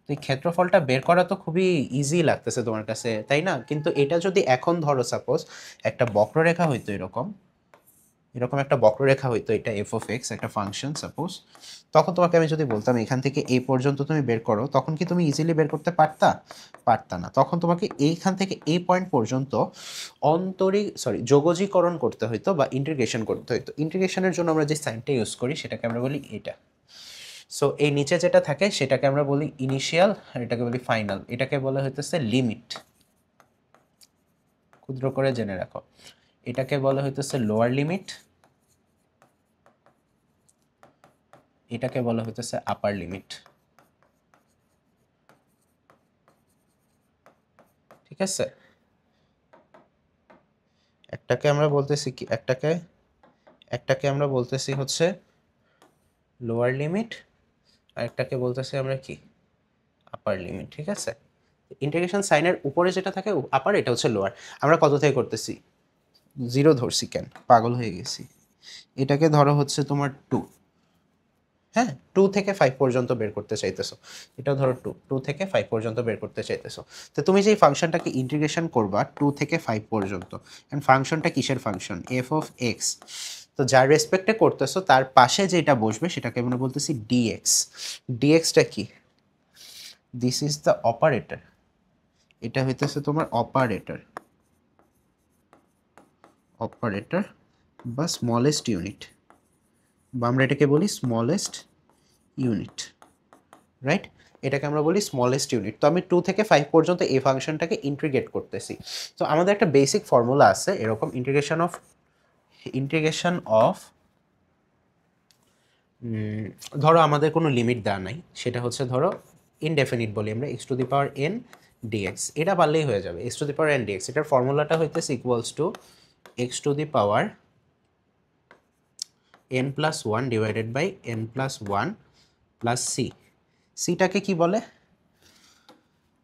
তো এই ক্ষেত্রফলটা বের করা তো খুবই ইজি লাগতেছে তোমার কাছে, তাই না? কিন্তু এটা যদি এখন ধরো সাপোজ একটা বক্ররেখা হইতো, এরকম এরকম একটা বক্ররেখা হইতো, এটা এফ অফ এক্স একটা ফাংশন সাপোজ, তখন তোমাকে আমি যদি বলতাম এখান থেকে এই পর্যন্ত তুমি বের করো, তখন কি তুমি ইজিলি বের করতে পারতা? পারতা না। তখন তোমাকে এইখান থেকে এই পয়েন্ট পর্যন্ত যোগজীকরণ করতে হইতো বা ইন্টিগ্রেশন করতে হইতো। ইন্টিগ্রেশনের জন্য আমরা যে সাইনটা ইউজ করি সেটাকে আমরা বলি এটা। সো এই নিচে যেটা থাকে সেটাকে আমরা বলি ইনিশিয়াল, আর এটাকে বলি ফাইনাল। এটাকে বলা হইতেছে লিমিট, ক্ষুদ্র করে জেনে রাখো। এটাকে বলা হইতেছে লোয়ার লিমিট, এটাকে বলা হইতেছে আপার লিমিট। ঠিক আছে, একটাকে আমরা বলতেছি কি, একটাকে আমরা বলতেছি হচ্ছে লোয়ার লিমিট, আর একটাকে বলতেছি আমরা কি, আপার লিমিট। ঠিক আছে, ইন্টিগ্রেশন সাইনের উপরে যেটা থাকে আপার, এটা হচ্ছে লোয়ার। আমরা কত থেকে করতেছি? 0 ধরছি, কেন পাগল হয়ে গেছি? এটাকে ধরো হচ্ছে তোমার 2, হ্যাঁ, 2 থেকে 5 পর্যন্ত বের করতে চাইতেছো। এটা ধরো 2 থেকে 5 পর্যন্ত বের করতে চাইতেছো। তো তুমি যে ফাংশনটাকে ইন্টিগ্রেশন করবা 2 থেকে 5 পর্যন্ত, এন্ড ফাংশনটা কিসের ফাংশন? F of x. তো যার রেসপেক্টে করতেছো তার পাশে যেটা বসবে সেটাকে আমরা বলতেছি ডিএক্স। ডিএক্সটা কি? দিস ইজ দ্য অপারেটর, এটা হইতেছে তোমার অপারেটর, অপারেটর বা স্মলেস্ট ইউনিট, বা আমরা এটাকে বলি স্মলেস্ট ইউনিট, রাইট? এটাকে আমরা বলি স্মলেস্ট ইউনিট। তো আমি 2 থেকে 5 পর্যন্ত এই ফাংশনটাকে ইন্টিগ্রেট করতেছি। তো আমাদের একটা বেসিক ফর্মুলা আছে এরকম, ইন্টিগ্রেশন অফ ধরো আমাদের কোনো লিমিট দেওয়া নাই, সেটা হচ্ছে ধরো ইনডেফিনিট বলি আমরা, X to the power N DX, এটা পারলেই হয়ে যাবে। X to the power N DX, এটার ফর্মুলাটা হইতেছে equals to X to the power N plus one divided by N plus one plus C. সিটাকে কি বলে?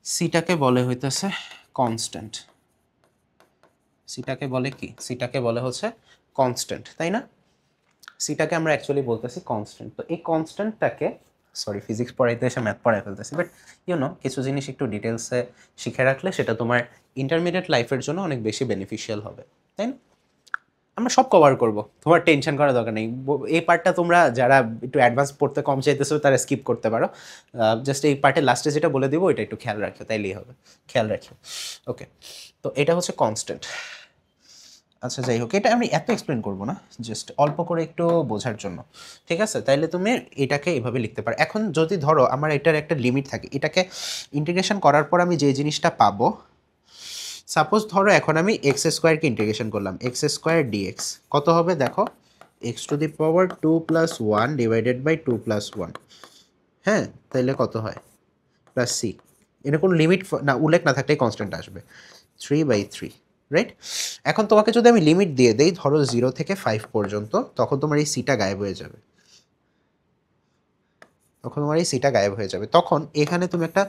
সিটাকে বলে হইতেছে কনস্ট্যান্ট। সিটাকে বলে কি? সিটাকে বলে হচ্ছে কনস্ট্যান্ট, তাই না? সিটাকে আমরা অ্যাকচুয়ালি বলতেছি কনস্ট্যান্ট। তো এই কনস্ট্যান্টটাকে, সরি ফিজিক্স পড়াইতে এসে ম্যাথ পড়াই ফেলতেছি, বাট কিছু জিনিস একটু ডিটেলসে শিখে রাখলে সেটা তোমার ইন্টারমিডিয়েট লাইফের জন্য অনেক বেশি বেনিফিশিয়াল হবে, তাই না? আমরা সব কভার করব, তোমার টেনশন করার দরকার নেই। এই পার্টটা তোমরা যারা একটু অ্যাডভান্স পড়তে কম চাইতেছো তারা স্কিপ করতে পারো। জাস্ট এই পার্টের লাস্টে যেটা বলে দিব ওইটা একটু খেয়াল রাখো, তাইলেই হবে। খেয়াল রাখো, ওকে? তো এটা হচ্ছে কনস্ট্যান্ট। আচ্ছা যাই হোক, এটা আমি এত এক্সপ্লেন করব না, জাস্ট অল্প করে একটু বোঝার জন্য, ঠিক আছে? তাইলে তুমি এটাকে এভাবে লিখতে পারো। এখন যদি ধরো আমার এটার একটা লিমিট থাকে, এটাকে ইন্টিগ্রেশন করার পর আমি যে জিনিসটা পাবো, সাপোজ ধরো এখন আমি এক্স স্কোয়ারকে ইন্টিগ্রেশন করলাম, এক্স স্কোয়ার ডিএক্স কত হবে দেখো, X to the power 2+1 divided by 2+1, হ্যাঁ? তাইলে কত হয়? Plus C. এটা কোনো লিমিট না, উল্লেখ না থাকলেই কনস্ট্যান্ট আসবে, 3/3, রাইট? এখন তোমাকে যদি আমি লিমিট দিয়ে দেই ধরো 0 থেকে 5 পর্যন্ত, তখন তোমার এই সিটা গায়েব হয়ে যাবে, তখন এখানে তুমি একটা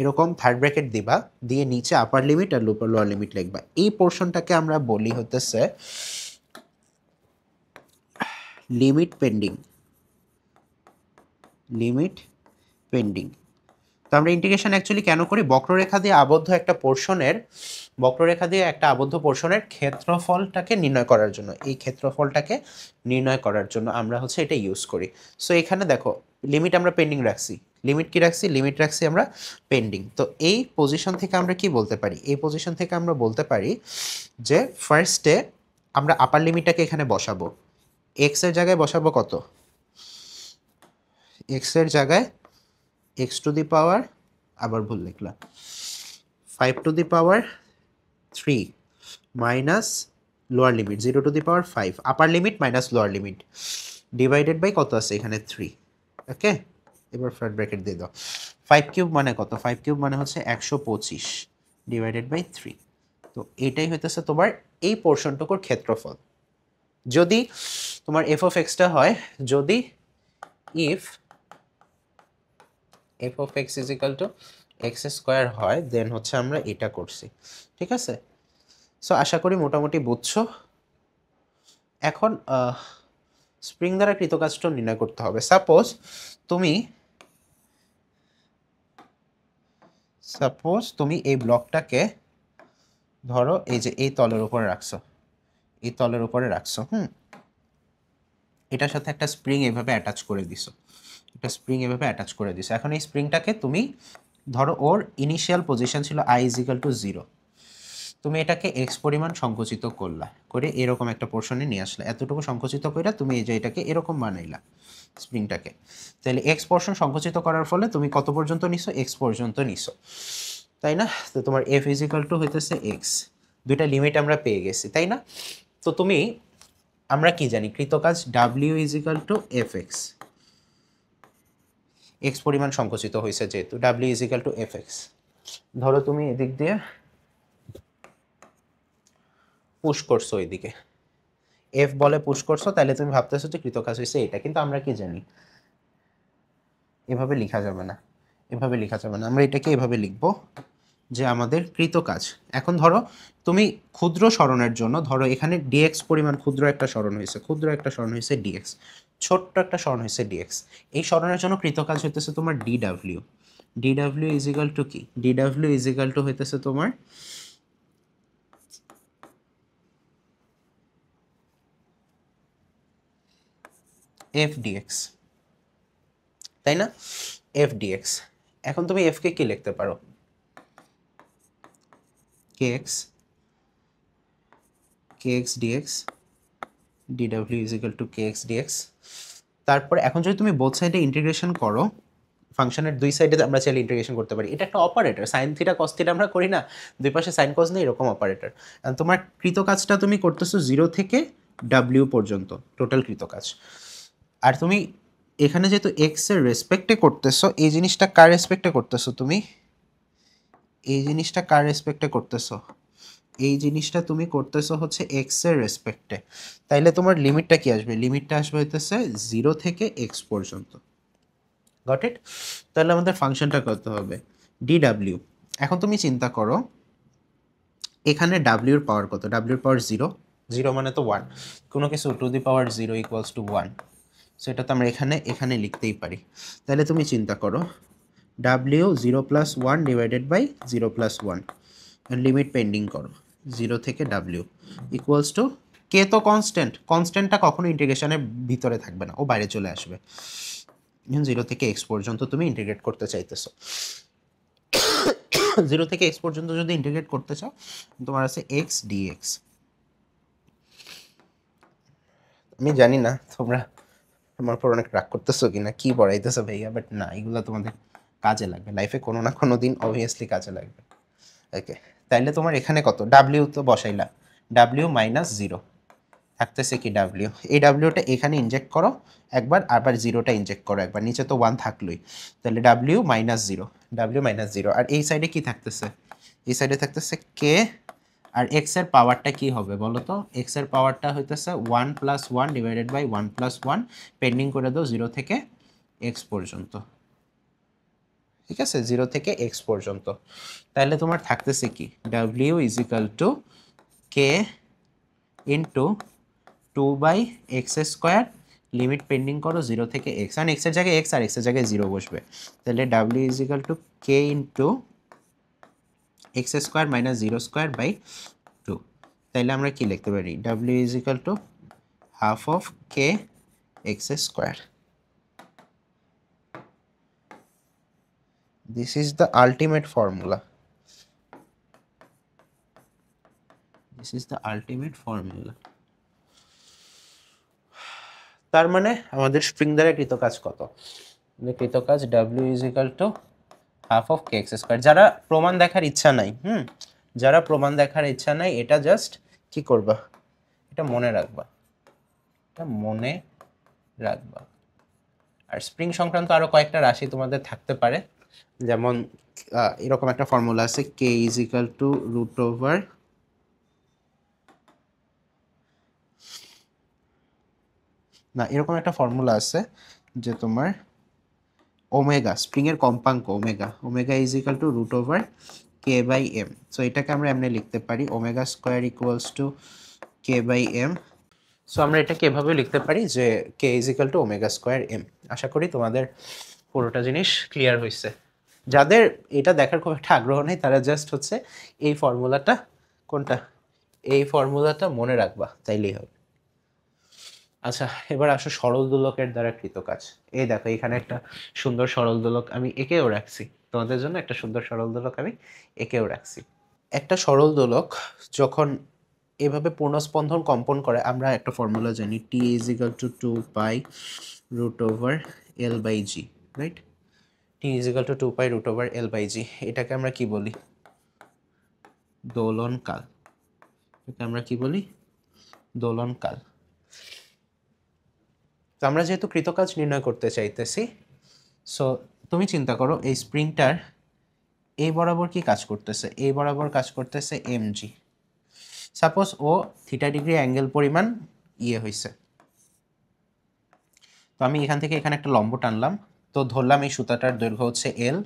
এরকম থার্ড ব্র্যাকেট দিবা, দিয়ে নিচে আপার লিমিট আর লোয়ার লিমিট লিখবা। এই পোর্শনটাকে আমরা বলি হতেছে লিমিট পেন্ডিং, লিমিট পেন্ডিং। তো আমরা ইন্টিগ্রেশন অ্যাকচুয়ালি কেন করি? বক্ররেখা দিয়ে আবদ্ধ একটা পোর্শনের ক্ষেত্রফলটাকে নির্ণয় করার জন্য, এই ক্ষেত্রফলটাকে নির্ণয় করার জন্য আমরা হচ্ছে এটা ইউজ করি। সো এখানে দেখো লিমিট আমরা পেন্ডিং রাখছি, লিমিট কি রাখছি? লিমিট রাখছি আমরা পেন্ডিং। তো এই পজিশন থেকে আমরা কি বলতে পারি? এই পজিশন থেকে আমরা বলতে পারি যে ফার্স্টে আমরা আপার লিমিটটাকে এখানে বসাবো, এক্স এর জায়গায় বসাবো কত? এক্স এর জায়গায় এক্স টু দি পাওয়ার, আবার ভুল লিখলাম, 5 to the power 3 minus lower limit 0 to the power 5, upper limit minus lower limit, divided by কত আছে এখানে 3, ওকে? এবার ফ্ল্যাট ব্র্যাকেট দিয়ে দাও। 5 কিউব মানে কত? 5 কিউব মানে হচ্ছে 125 ডিভাইডেড বাই 3। তো এটাই হইতেছে তোমার এই পোর্শনটুকুর ক্ষেত্রফল। যদি তোমার এফ অফ এক্সটা হয়, যদি if F of x is equal two x square হয়, দেন হচ্ছে আমরা এটা করছি, ঠিক আছে? সো আশা করি মোটামুটি বুঝছো। এখন স্প্রিং দ্বারা কৃতকাজটা নির্ণয় করতে হবে। সাপোজ তুমি এই ব্লকটাকে ধরো এই যে এই তলের উপরে রাখছো, এটার সাথে একটা স্প্রিং এভাবে অ্যাটাচ করে দিছো, এখন এই স্প্রিংটাকে তুমি ধরো ওর ইনিশিয়াল পজিশন ছিল i = 0, তুমি এটাকে এক্স পরিমাণ সংকুচিত করলা, করে এরকম একটা পোর্শনে নিয়ে আসলে, এতটুকু সংকুচিত করে তুমি এই যে এটাকে এরকম বানাইলা স্প্রিংটাকে। তাহলে এক্স পোর্শন সংকুচিত করার ফলে তুমি কত পর্যন্ত নিছো? এক্স পর্যন্ত নিছো, তাই না? তো তোমার এফ ইজ ইকাল টু হইতেছে এক্স, দুইটা লিমিট আমরা পেয়ে গেছি, তাই না? তো আমরা কি জানি? কৃতকাজ W is equal to F X, X পরিমাণ সংকুচিত হয়েছে যেহেতু, W is equal to F X. ধরো তুমি এদিক দিয়ে পুশ করছো, ওইদিকে এফ বলে পুশ করছো, তাহলে তুমি ভাবতেছো যে কৃতকাজ হয়েছে এটা, কিন্তু আমরা কি জানি এভাবে লেখা যাবে না, আমরা এটাকে এভাবে লিখবো যে আমাদের কৃতকাজ। এখন ধরো তুমি ক্ষুদ্র সরণের জন্য, ধরো এখানে ডিএক্স পরিমাণ ক্ষুদ্র একটা সরণ হয়েছে ডিএক্স, ছোট্ট একটা সরণ হয়েছে ডিএক্স, এই সরণের জন্য কৃতকাজ হইতেছে তোমার D W. D W is equal to কি? ডিডাব্লিউ ইজ ইকাল টু হইতেছে তোমার এফ ডিএক্স, তাই না? F D X. এখন তুমি এফ কে কি লিখতে পারো, kx dx dw is equal to kx dx। তারপর এখন যদি তুমি বোথ সাইডে ইন্টিগ্রেশন করো, ফাংশনের দুই সাইডে আমরা চাইলে ইন্টিগ্রেশন করতে পারি। এটা একটা operator, sine theta cos theta আমরা করি না, দুই পাশে সাইন কস নেই, এরকম অপারেটর। তোমার কৃত কাজটা তুমি করতেছো 0 থেকে w পর্যন্ত, টোটাল কৃত কাজ। আর তুমি এখানে যেহেতু এক্স এর রেসপেক্টে করতেছো, এই জিনিসটা কার রেসপেক্টে করতেছো তুমি, এই জিনিসটা কার রেসপেক্টে করতেছো, এই জিনিসটা তুমি করতেছো হচ্ছে এক্স এর রেসপেক্টে। তাইলে তোমার লিমিটটা কি আসবে, লিমিটটা আসবে হইতেছে 0 থেকে এক্স পর্যন্ত। Got it? তাহলে আমাদের ফাংশনটা করতে হবে ডিডাব্লিউ। এখন তুমি চিন্তা করো এখানে ডাব্লিউর পাওয়ার কত, ডাব্লিউর পাওয়ার 0, 0 মানে তো 1, কোনো কিছু two the power 0 equals to 1, so এটা তো আমরা এখানে লিখতেই পারি। তাহলে তুমি চিন্তা করো W 0 plus 1 divided by 0 plus 1, limit pending করো 0 থেকে ডাব্লিউ ইকুয়ালস টু, কে তো কনস্ট্যান্ট, কনস্ট্যান্টটা কখনো ইন্টিগ্রেশনের ভিতরে থাকবে না, ও বাইরে চলে আসবে। 0 থেকে এক্স পর্যন্ত তুমি ইন্টিগ্রেট করতে চাইতেছো, 0 থেকে এক্স পর্যন্ত যদি ইন্টিগ্রেট করতে চাও তোমার আছে এক্স ডিএক্স। আমি জানি না তোমরা আমার পর অনেক রাগ করতেছো কিনা, কি পড়াইতেছো ভাইয়া, বাট না, এগুলো তোমাদের কাজে লাগবে লাইফে, কোনো না কোনো দিন অবভিয়াসলি কাজে লাগবে। ওকে, তাইলে তোমার এখানে কত, ডাব্লিউ তো বসাইলা, ডাব্লিউ মাইনাস 0 থাকতেছে কি ডাব্লিউ, এই ডাব্লিউটা এখানে ইনজেক্ট করো একবার, আবার 0টা ইনজেক্ট করো একবার, নিচে তো 1 থাকলোই, তাহলে ডাব্লিউ মাইনাস 0, ডাব্লিউ মাইনাস 0। আর এই সাইডে কি থাকতেছে, এই সাইডে থাকতেছে কে, আর এক্স এর পাওয়ারটা কি হবে বলো তো, এক্স এর পাওয়ারটা হইতেছে 1 plus 1 divided by 1 plus 1, pending করে দাও 0 থেকে এক্স পর্যন্ত, ঠিক আছে, 0 থেকে এক্স পর্যন্ত। তাহলে তোমার থাকতেছে কি, W is equal to K into 2 by X square, limit pending করো 0 থেকে এক্স, আর এক্সের জায়গায় এক্স আর এক্সের জায়গায় 0 বসবে, তাহলে W is equal to K into X square minus 0 square by 2। তাইলে আমরা কি লিখতে পারি, W is equal to half of K X square. This is the ultimate formula, this is the ultimate formula. তার মানে আমাদের স্প্রিং দ্বারা কৃত কাজ কত, কৃত কাজ W is equal to half of K X square. যারা প্রমাণ দেখার ইচ্ছা নাই, যারা প্রমাণ দেখার ইচ্ছা নাই, এটা জাস্ট কি করবা, এটা মনে রাখবা, এটা মনে রাখবা। আর স্প্রিং সংক্রান্ত আরো কয়েকটা রাশি তোমাদের থাকতে পারে, যেমন এরকম একটা ফর্মুলা আছে K is equal to root over না, এরকম একটা ফর্মুলা আছে যে তোমার ওমেগা, স্প্রিং এর কম্পাঙ্ক omega, omega is equal to root over K by M. So এটাকে আমরা এমনি লিখতে পারি omega square equals to K by M. So আমরা এটাকে এভাবে লিখতে পারি যে K is equal to omega square M. আশা করি তোমাদের পুরোটা জিনিস ক্লিয়ার হয়েছে। যাদের এটা দেখার খুব একটা আগ্রহ নেই তারা জাস্ট হচ্ছে এই ফর্মুলাটা, কোনটা, এই ফর্মুলাটা মনে রাখবা, তাইলেই হবে। আচ্ছা, এবার আসো সরল দোলকের দ্বারা কৃত কাজ। এই দেখো এখানে একটা সুন্দর সরল দোলক আমি এঁকেও রাখছি তোমাদের জন্য, একটা সুন্দর সরল দোলক আমি এঁকেও রাখছি। একটা সরল দোলক যখন এভাবে পূর্ণস্পন্দন কম্পন করে, আমরা একটা ফর্মুলা জানি T is equal to 2 pi root over L by G, right? T is equal to 2 pi root over L by G, এটাকে আমরা কি বলি, দোলনকাল। এটাকে আমরা কি বলি, দোলনকাল। তো আমরা যেহেতু কৃতকাজ নির্ণয় করতে চাইতেছি, সো তুমি চিন্তা করো এই স্প্রিংটার এই বরাবর কি কাজ করতেছে, এই বরাবর কাজ করতেছে এমজি। সাপোজ ও থিটা ডিগ্রি অ্যাঙ্গেল পরিমাণ হয়েছে, তো আমি এখান থেকে এখানে একটা লম্ব টানলাম, তো ধরলাম এই সুতাটার দৈর্ঘ্য হচ্ছে এল,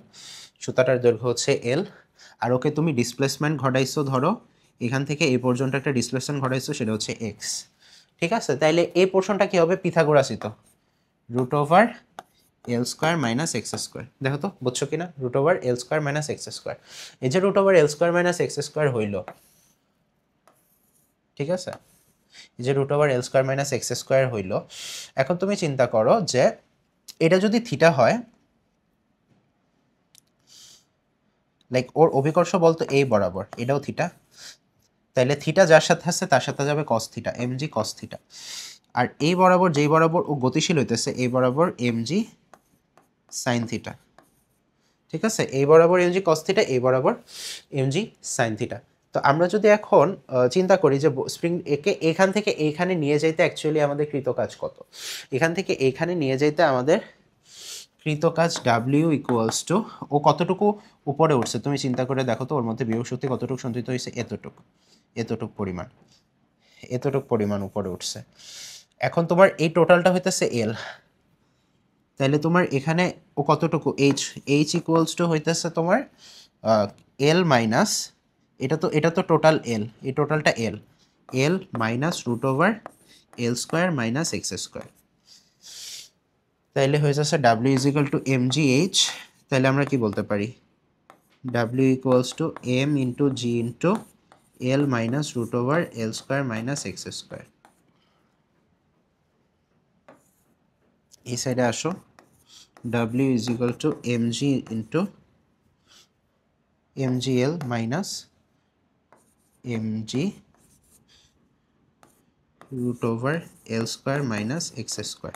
সুতাটার দৈর্ঘ্য হচ্ছে এল, আর ওকে তুমি ডিসপ্লেসমেন্ট ঘটাইছো, ধরো এখান থেকে এই পর্যন্ত একটা ডিসপ্লেসমেন্ট ঘটাইছো, সেটা হচ্ছে এক্স, ঠিক আছে? তাইলে এই পোর্শনটা কি হবে, পিথাগোরাসিত, root over L square minus X square. দেখো তো বুঝছো কিনা, root over L square minus X square. এই যে root over L square minus X square হইল, ঠিক আছে, এই যে root over L square minus X square হইল। এখন তুমি চিন্তা করো যে এটা যদি থিটা হয়, লাইক ওর অভিকর্ষ বল তো এই বরাবর, এটাও থিটা, তাইলে থিটা যার সাথে আছে তার সাথে যাবে cos theta, M G cos theta. আর এই বরাবর যেই বরাবর ও গতিশীল হইতেছে এই বরাবর এমজি সাইন থিটা। ঠিক আছে, এই বরাবর এমজি কস থিটা, এই বরাবর এমজি সাইন থিটা। তো আমরা যদি এখন চিন্তা করি যে স্প্রিং একে এখান থেকে এইখানে নিয়ে যাইতে অ্যাকচুয়ালি আমাদের কৃতকাজ কত, এখান থেকে এইখানে নিয়ে যাইতে আমাদের কৃতকাজ ডাব্লিউ ইকুয়ালস টু, ও কতটুকু উপরে উঠছে তুমি চিন্তা করে দেখো তো, ওর মধ্যে বিভব শক্তি কতটুকু সঞ্চিত হয়েছে, এতটুক পরিমাণ, এতটুক পরিমাণ উপরে উঠছে। এখন তোমার এই টোটালটা হইতেছে এল, তাহলে তোমার এখানে ও কতটুকু এইচ ইকুয়ালস টু হইতেছে তোমার এল মাইনাস, এটা তো টোটাল এল, এই টোটালটা L minus root over L square minus X square. তাইলে হয়ে যাচ্ছে W is equal to M G H. তাহলে আমরা কি বলতে পারি, W equals to M into G into L minus root over L square minus X square. এই সাইডে আসো, W is equal to M G into M G L minus M G root over L square minus X square.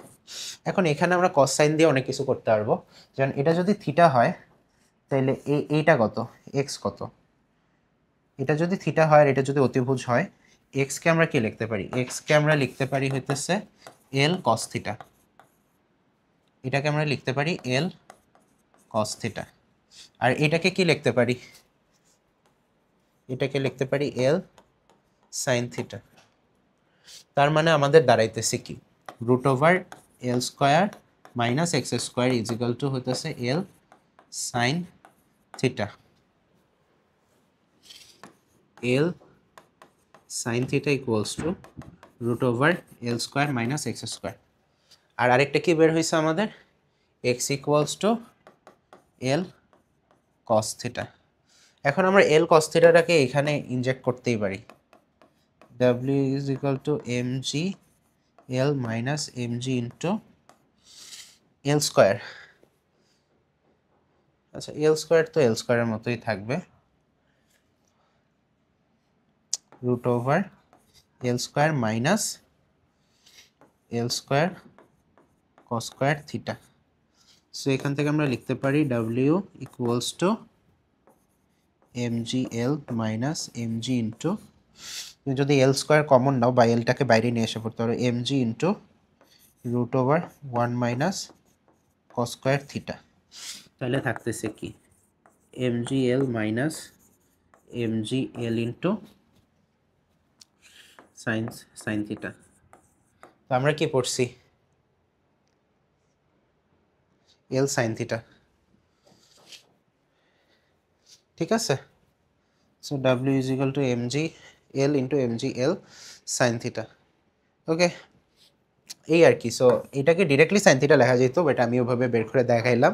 এখন এখানে আমরা কস সাইন দিয়ে অনেক কিছু করতে পারবো, যেমন এটা যদি থিটা হয় তাহলে এইটা কত, এক্স কত, এটা যদি থিটা হয় আর এটা যদি অতিভুজ হয়, এক্সকে আমরা কি লিখতে পারি, এক্সকে আমরা লিখতে পারি হইতেছে এল কস থিটা, এটাকে আমরা লিখতে পারি এল কস থিটা। আর এটাকে কি লিখতে পারি, এটাকে লিখতে পারি এল সাইন থিটা। তার মানে আমাদের দাঁড়াইতেছে কি, root over L square minus X square is equal to হইতেছে L sine theta, L sine theta equals to root over L square minus X square. আর আরেকটা কি বের হয়েছে আমাদের, X equals to L cos theta. এখন আমরা এল কস থিটাটাকে এখানে ইনজেক্ট করতেই পারি, W is equal to M G L minus M G into L square. আচ্ছা এল স্কোয়ার তো এল স্কোয়ারের মতোই থাকবে, root over L square minus L square cos square theta. So এখান থেকে আমরা লিখতে পারি W equals to M G L minus M G into, যদি এল স্কোয়ার কমন নাও বা এলটাকে বাইরে নিয়ে এসে পড়তে পারো, এম জি into root over 1 minus cos square theta. তাহলে থাকতেছে কি এম জি এল minus M G l into sine theta. তো আমরা কি পড়ছি, এল সাইন থিটা। ঠিক আছে, so W is equal to M G l into M G l sine theta. Okay, এই আর কি। সো এটাকে ডিরেক্টলি সাইন থিটা লেখা যেত, বাট আমি ওভাবে বের করে দেখাইলাম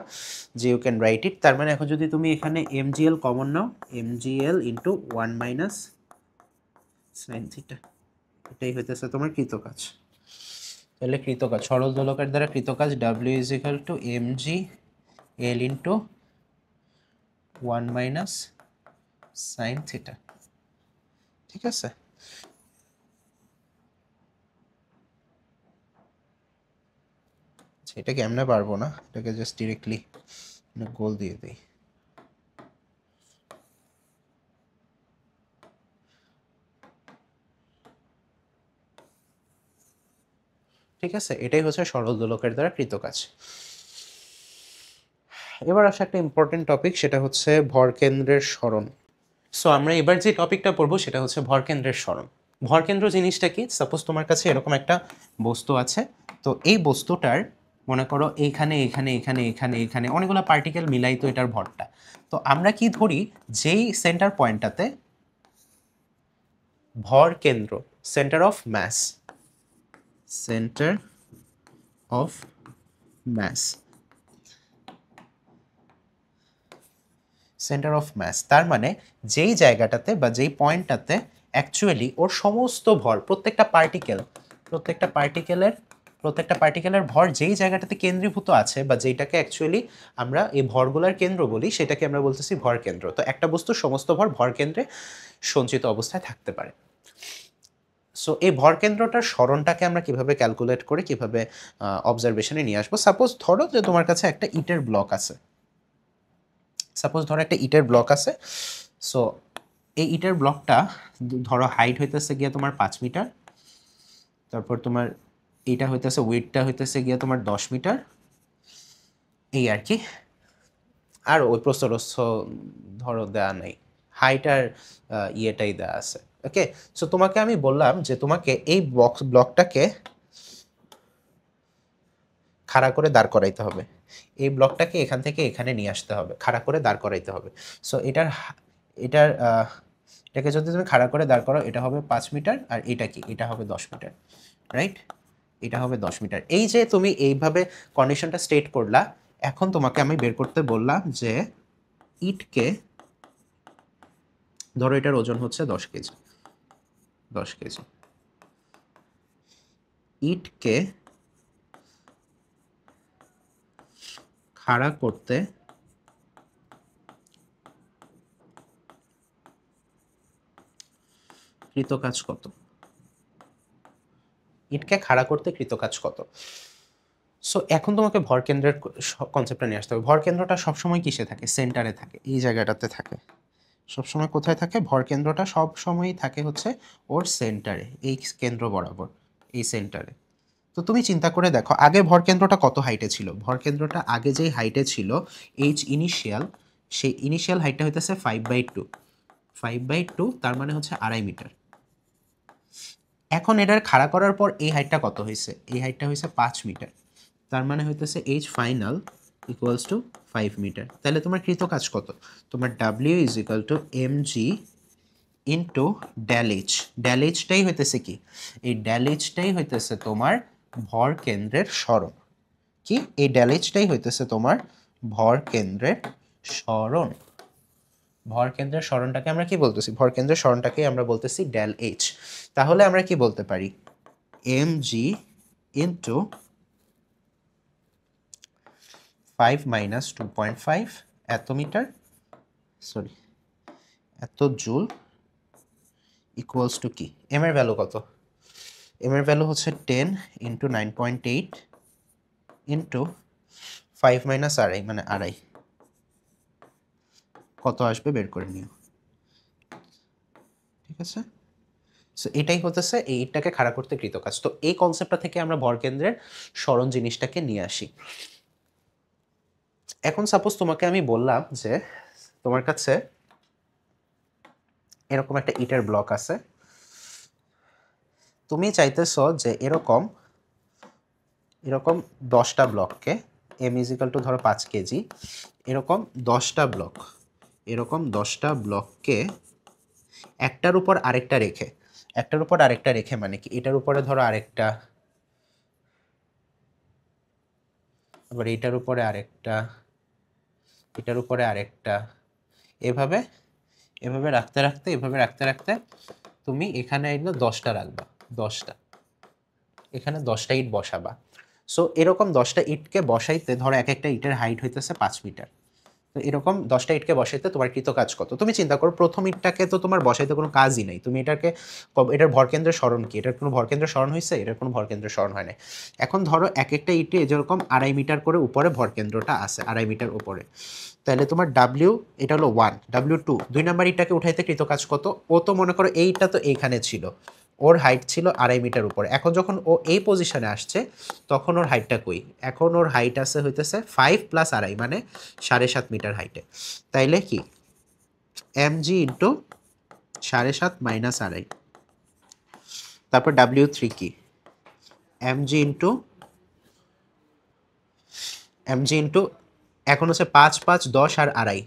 যে ইউ ক্যান রাইট ইট। তার মানে এখন যদি তুমি এখানে এম জি এল কমন নাও, এম জি l into 1 minus sine theta, এটাই হইতেছে তোমার কৃতকাজ। তাহলে কৃতকাজ, সরল দোলকের দ্বারা কৃতকাজ W is equal to M G l into 1 minus sine theta. ঠিক আছে, এটাকে এমনি পারবো না, এটাকে জাস্ট ডিরেক্টলি গোল দিয়ে দিই। ঠিক আছে, এটাই হচ্ছে সরল দোলকের দ্বারা কৃতকাজ। এবার আসে একটা ইম্পর্টেন্ট টপিক, সেটা হচ্ছে ভরকেন্দ্রের সরণ। সো আমরা এবার যে টপিকটা পড়বো সেটা হচ্ছে ভরকেন্দ্রের সরণ। ভরকেন্দ্র জিনিসটা কি, সাপোজ তোমার কাছে এরকম একটা বস্তু আছে, তো এই বস্তুটার মনে করো এইখানে এখানে এখানে এখানে এখানে অনেকগুলো পার্টিকেল মিলাই তো এটার ভরটা। তো আমরা কি ধরি, যেই সেন্টার পয়েন্টটাতে ভর কেন্দ্র, centre of mass, centre of mass, centre of mass, তার মানে যেই জায়গাটাতে বা যেই পয়েন্টটাতে অ্যাকচুয়ালি ওর সমস্ত ভর, প্রত্যেকটা পার্টিকেলের প্রত্যেকটা পার্টিকেলের ভর যেই জায়গাটাতে কেন্দ্রীভূত আছে বা যেটাকে অ্যাকচুয়ালি আমরা এই ভরগুলার কেন্দ্র বলি সেটাকে আমরা বলতেছি ভর কেন্দ্র। তো একটা বস্তুর সমস্ত ভর কেন্দ্রে সঞ্চিত অবস্থায় থাকতে পারে। সো এই ভর কেন্দ্রটার সরণটাকে আমরা কিভাবে ক্যালকুলেট করে কিভাবে অবজারভেশনে নিয়ে আসবো। সাপোজ ধরো যে তোমার কাছে একটা ইটের ব্লক আছে, সো এই ইটের ব্লকটা ধরো হাইট হইতেছে গিয়ে তোমার 5 মিটার, তারপর তোমার এইটা হইতেছে ওয়েটটা হইতেছে গিয়ে তোমার 10 মিটার, এই আর কি। আর ওই প্রস্থ ধরো দেওয়া নাই, হাইট আর ইয়েটাই দেওয়া আছে। ওকে, সো তোমাকে আমি বললাম যে তোমাকে এই ব্লকটাকে খাড়া করে দাঁড় করাইতে হবে, এই ব্লকটাকে এখান থেকে এখানে নিয়ে আসতে হবে, খাড়া করে দাঁড় করাইতে হবে। সো এটার এটাকে যদি তুমি খাড়া করে দাঁড় করো, এটা হবে 5 মিটার, আর এটা কি, এটা হবে 10 মিটার, রাইট? এটা হবে 10 মিটার। এই যে তুমি এইভাবে কন্ডিশনটা স্টেট করলা, এখন তোমাকে আমি বের করতে বললাম যে ইটকে, ধরো এটার ওজন হচ্ছে 10 কেজি, 10 কেজি, ইটকে খাড়া করতে কৃতকাজ কত, ইটকে খাড়া করতে কৃতকাজ কত। সো এখন তোমাকে ভর কেন্দ্রের কনসেপ্টটা নিয়ে আসতে হবে। ভর কেন্দ্রটা সবসময় কিসে থাকে? সেন্টারে থাকে, এই জায়গাটাতে থাকে। সবসময় কোথায় থাকে? ভর কেন্দ্রটা সবসময়ই থাকে হচ্ছে ওর সেন্টারে, এই কেন্দ্র বরাবর, এই সেন্টারে। তো তুমি চিন্তা করে দেখো, আগে ভর কেন্দ্রটা কত হাইটে ছিল? ভর কেন্দ্রটা আগে যেই হাইটে ছিল, এইচ ইনিশিয়াল, সেই ইনিশিয়াল হাইটটা হইতেছে 5/2, 5/2 তার মানে হচ্ছে 2.5 মিটার। এখন এটার খাড়া করার পর এই হাইটটা কত হয়েছে? এই হাইটটা হয়েছে 5 মিটার, তার মানে হইতেছে h final equals to 5 metre. তাহলে তোমার কৃত কাজ কত? তোমার W is equal to M G into del h. Del এইচটাই হইতেছে কি? এই ড্যাল এইচটাই হইতেছে তোমার ভর কেন্দ্রের সরণ। কি? এই ড্যাল এইচটাই হইতেছে তোমার ভর কেন্দ্রের সরণ। ভর কেন্দ্রের সরণটাকে আমরা কি বলতেছি? ভর কেন্দ্রের সরণটাকে আমরা বলতেছি ড্যাল এইচ। তাহলে আমরা কি বলতে পারি? এম জি ইন্টু 5 মাইনাস 2.5 এত মিটার, সরি এত জুল, ইকুয়ালস টু কি? এম এর ভ্যালু কত? এম এর ভ্যালু হচ্ছে 10 ইন্টু 9.8 ইন্টু 5 মাইনাস আড়াই, মানে আড়াই। কত আসবে বের করে নিও, ঠিক আছে? সো এটাই হতেছে এইটাকে খাড়া করতে কৃতকাজ। তো এই কনসেপ্টটা থেকে আমরা ভরকেন্দ্রের সরণ জিনিসটাকে নিয়ে আসি। এখন সাপোজ তোমাকে আমি বললাম যে তোমার কাছে এরকম একটা ইটের ব্লক আছে, তুমি চাইতেছো যে এরকম 10টা ব্লককে, এম ইজিক্যাল টু ধরো 5 কেজি, এরকম 10টা ব্লক, এরকম 10টা ব্লককে একটার উপর আরেকটা রেখে, একটার উপর আরেকটা রেখে মানে কি, এটার উপরে ধরো আরেকটা, আবার এটার উপরে আরেকটা, এটার উপরে আরেকটা, এভাবে এভাবে রাখতে রাখতে, এভাবে রাখতে রাখতে তুমি এখানে এগুলো 10টা রাখবা, 10টা, এখানে 10টা ইট বসাবা। সো এরকম 10টা ইটকে বসাইতে ধরো এক একটা ইটের হাইট হইতেছে 5 মিটার। তো এরকম 10টা ইটকে বসাইতে তোমার কৃত কাজ কত? তুমি চিন্তা করো, প্রথম ইটটাকে তো তোমার বসাইতে কোনো কাজই নাই, তুমি এটাকে, এটার ভরকেন্দ্রের সরণ কি? এটার কোনো ভরকেন্দ্রের সরণ হয়েছে? এটার কোনো ভরকেন্দ্রের সরণ হয় নাই। এখন ধরো এক একটা ইটে যেরকম 2.5 মিটার করে উপরে ভরকেন্দ্রটা আছে, 2.5 মিটার উপরে, তাহলে তোমার ডাব্লিউ, এটা হলো 1, ডাব্লিউ 2, 2 নাম্বার ইটটাকে উঠাইতে কৃত কাজ কত? ও তো মনে করো এইটা তো এইখানে ছিল, ওর হাইট ছিল 2.5 মিটার উপরে। এখন যখন ও এই পজিশনে আসছে তখন ওর হাইটটা কই? এখন ওর হাইট আছে হইতেছে 5 প্লাস 2.5 মানে 7.5 মিটার হাইটে। তাইলে কি এম জি ইন্টু 7.5 মাইনাস 2.5, তারপর ডাব্লিউ 3 কি? এম জি ইন্টু এখন হচ্ছে 5 5 10 আর 2.5,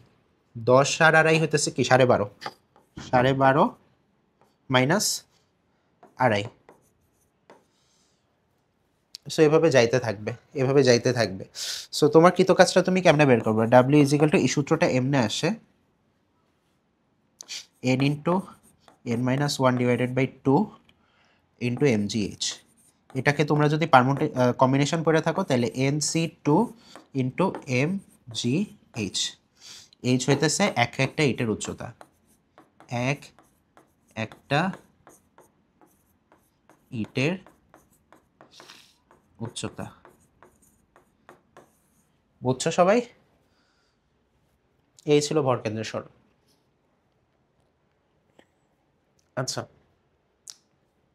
10 আর 2.5 হইতেছে কি 12.5, 12.5 মাইনাস 2.5। সো এভাবে যাইতে থাকবে, এভাবে যাইতে থাকবে। সো তোমার কৃত কাজটা তুমি কেমনে বের করবে? ডাব্লিউ ইজিক্যাল টু, এই সূত্রটা এমনে আসে, n into n minus 1 divided by 2 into M G H. এটাকে তোমরা যদি কম্বিনেশন করে থাকো তাহলে NC2 ইন্টু MgH। এইচ হইতেছে এক একটা ইটের উচ্চতা, এক একটা ইটের উচ্চতা। বুঝছো সবাই? এই ছিল ভরকেন্দ্রের সরণ। আচ্ছা,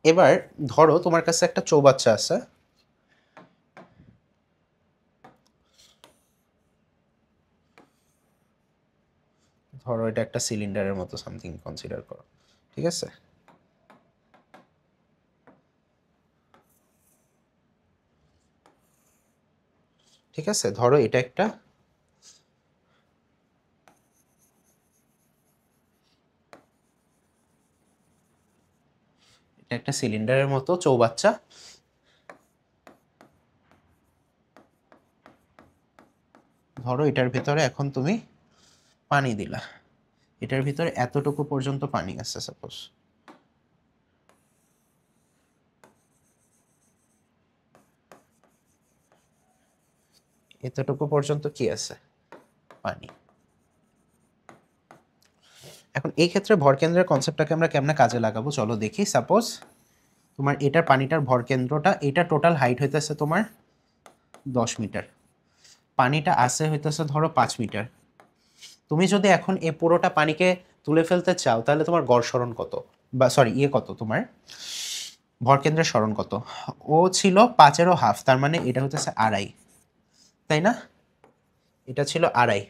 এবার ধরো তোমার কাছে একটা চৌবাচ্চা আছে, ধরো এটা একটা সিলিন্ডারের মতো সামথিং কনসিডার করো, ঠিক আছে? ঠিক আছে, ধরো এটা একটা সিলিন্ডারের মতো চৌবাচ্চা। ধরো এটার ভিতরে এখন তুমি পানি দিলা, এটার ভিতরে এতটুকু পর্যন্ত পানি আছে, সাপোজ এতটুকু পর্যন্ত কি আছে? পানি। এখন এই ক্ষেত্রে ভরকেন্দ্রের কনসেপ্টটাকে আমরা কেমনে কাজে লাগাবো চলো দেখি। সাপোজ তোমার এটার পানিটার ভরকেন্দ্রটা, এটা টোটাল হাইট হইতেছে তোমার 10 মিটার, পানিটা আছে হইতেছে ধরো 5 মিটার। তুমি যদি এখন এই পুরোটা পানিকে তুলে ফেলতে চাও তাহলে তোমার গড় সরণ কত, বা সরি কত তোমার ভরকেন্দ্রের সরণ কত? ও ছিল 5-এরও হাফ, তার মানে এটা হইতেছে 2.5, তাই না? এটা ছিল 2.5।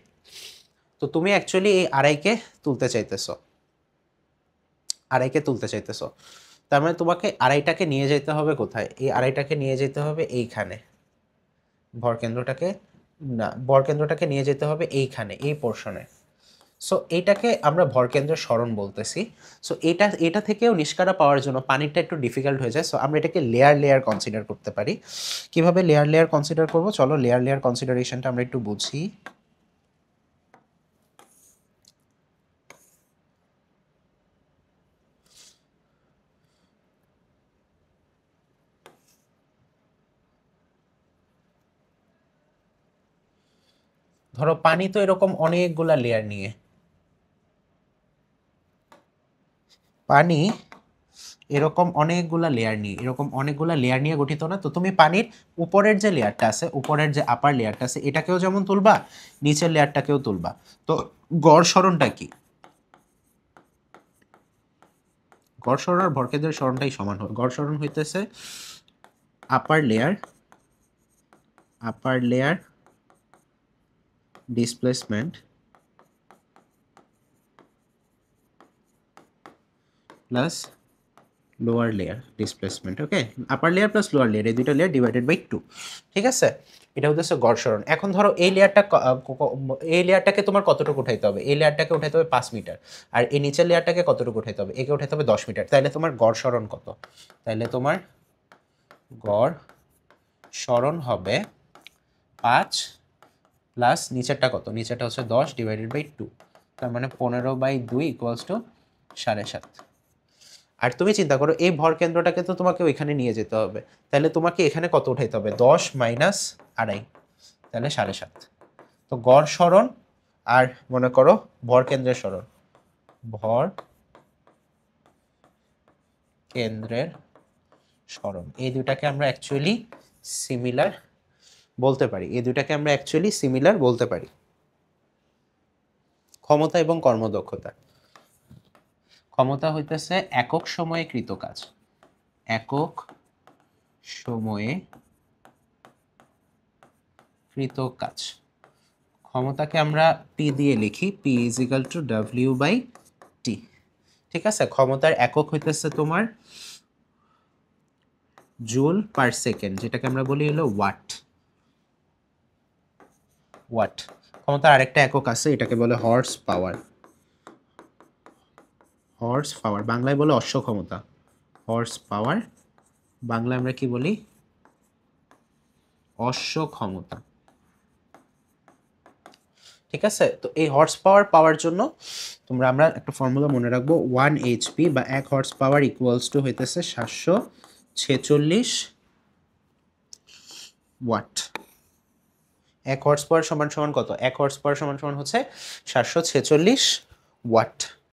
তো তুমি অ্যাকচুয়ালি এই 2.5কে তুলতে চাইতেছো, 2.5কে তুলতে চাইতেছো, তার মানে তোমাকে 2.5টাকে নিয়ে যেতে হবে কোথায়? এই 2.5টাকে নিয়ে যেতে হবে এইখানে, ভরকেন্দ্রটাকে না, ভরকেন্দ্রটাকে নিয়ে যেতে হবে এইখানে, এই পোর্শনে। সো এইটাকে আমরা ভরকেন্দ্রের সরণ বলতেছি। সো এটা থেকেও নিষ্কারা পাওয়ার জন্য পানিটা একটু ডিফিকাল্ট হয়ে যায়। সো আমরা এটাকে লেয়ার লেয়ার কনসিডার করতে পারি। কিভাবে লেয়ার লেয়ার কনসিডার করব? চলো লেয়ার লেয়ার কনসিডারেশনটা আমরা একটু বুঝি। ধরো পানি তো এরকম অনেকগুলা লেয়ার নিয়ে, পানি এরকম অনেকগুলা লেয়ার নিয়ে গঠিত না? তো তুমি পানির উপরের যে লেয়ারটা আছে, উপরের যে আপার লেয়ারটা আছে, এটাকেও যেমন তুলবা, নিচের লেয়ারটাকেও তুলবা। তো গড় সরণটা কি? গড় সরণ আর ভরকেন্দ্রের সরণটাই সমান হয়। গড় সরণ হইতেছে upper layer displacement plus lower layer displacement. Okay, upper layer plus lower layer, এই দুইটা লেয়ার ডিভাইডেড বাই 2। ঠিক আছে, এটা হচ্ছে গড় সরণ। এখন ধরো এই লেয়ারটাকে তোমার কতটুকু উঠাইতে হবে? এই লেয়ারটাকে উঠাইতে হবে 5 মিটার, আর এই নিচের লেয়ারটাকে কতটুকু উঠাইতে হবে? একে উঠাইতে হবে 10 মিটার। তাইলে তোমার গড় সরণ কত? তাইলে তোমার গড় সরণ হবে 5 প্লাস নিচেরটা কত? নিচেরটা হচ্ছে 10 ডিভাইডেড বাই 2, তার মানে 15/2 ইকুয়ালস টু 7.5। আর তুমি চিন্তা করো এই ভর কেন্দ্রটাকে তো তোমাকে ওইখানে নিয়ে যেতে হবে, তাহলে তোমাকে এখানে কত উঠাইতে হবে? 10 মাইনাস 2.5, তাহলে 7.5। তো গড় সরণ আর মনে করো ভর কেন্দ্রের সরণ, ভর কেন্দ্রের সরণ, এই দুটাকে আমরা অ্যাকচুয়ালি সিমিলার বলতে পারি। ক্ষমতা এবং কর্মদক্ষতা। ক্ষমতা হইতেছে একক সময়ে কৃত কাজ, একক সময়ে কৃত কাজ। ক্ষমতাকে আমরা পি দিয়ে লিখি, p is equal to W by t. ঠিক আছে, ক্ষমতার একক হইতেছে তোমার জুল পার সেকেন্ড, যেটাকে আমরা বলি হলো ওয়াট। ক্ষমতার আরেকটা একক আছে, এটাকে বলে হর্স পাওয়ার। বাংলায় বলে অশ্ব ক্ষমতা, হর্স পাওয়ার। বাংলায় আমরা কি বলি? অশ্ব ক্ষমতা। ঠিক আছে, তো এই হর্স পাওয়ার পাওয়ার জন্য আমরা একটা ফর্মুলা মনে রাখবো, 1 HP বা 1 হর্স পাওয়ার ইকুয়ালস টু হইতেছে 746 ওয়াট। 1 হর্স পাওয়ার সমান সমান কত? 1 হর্স পাওয়ার সমান সমান হচ্ছে 746 ওয়াট।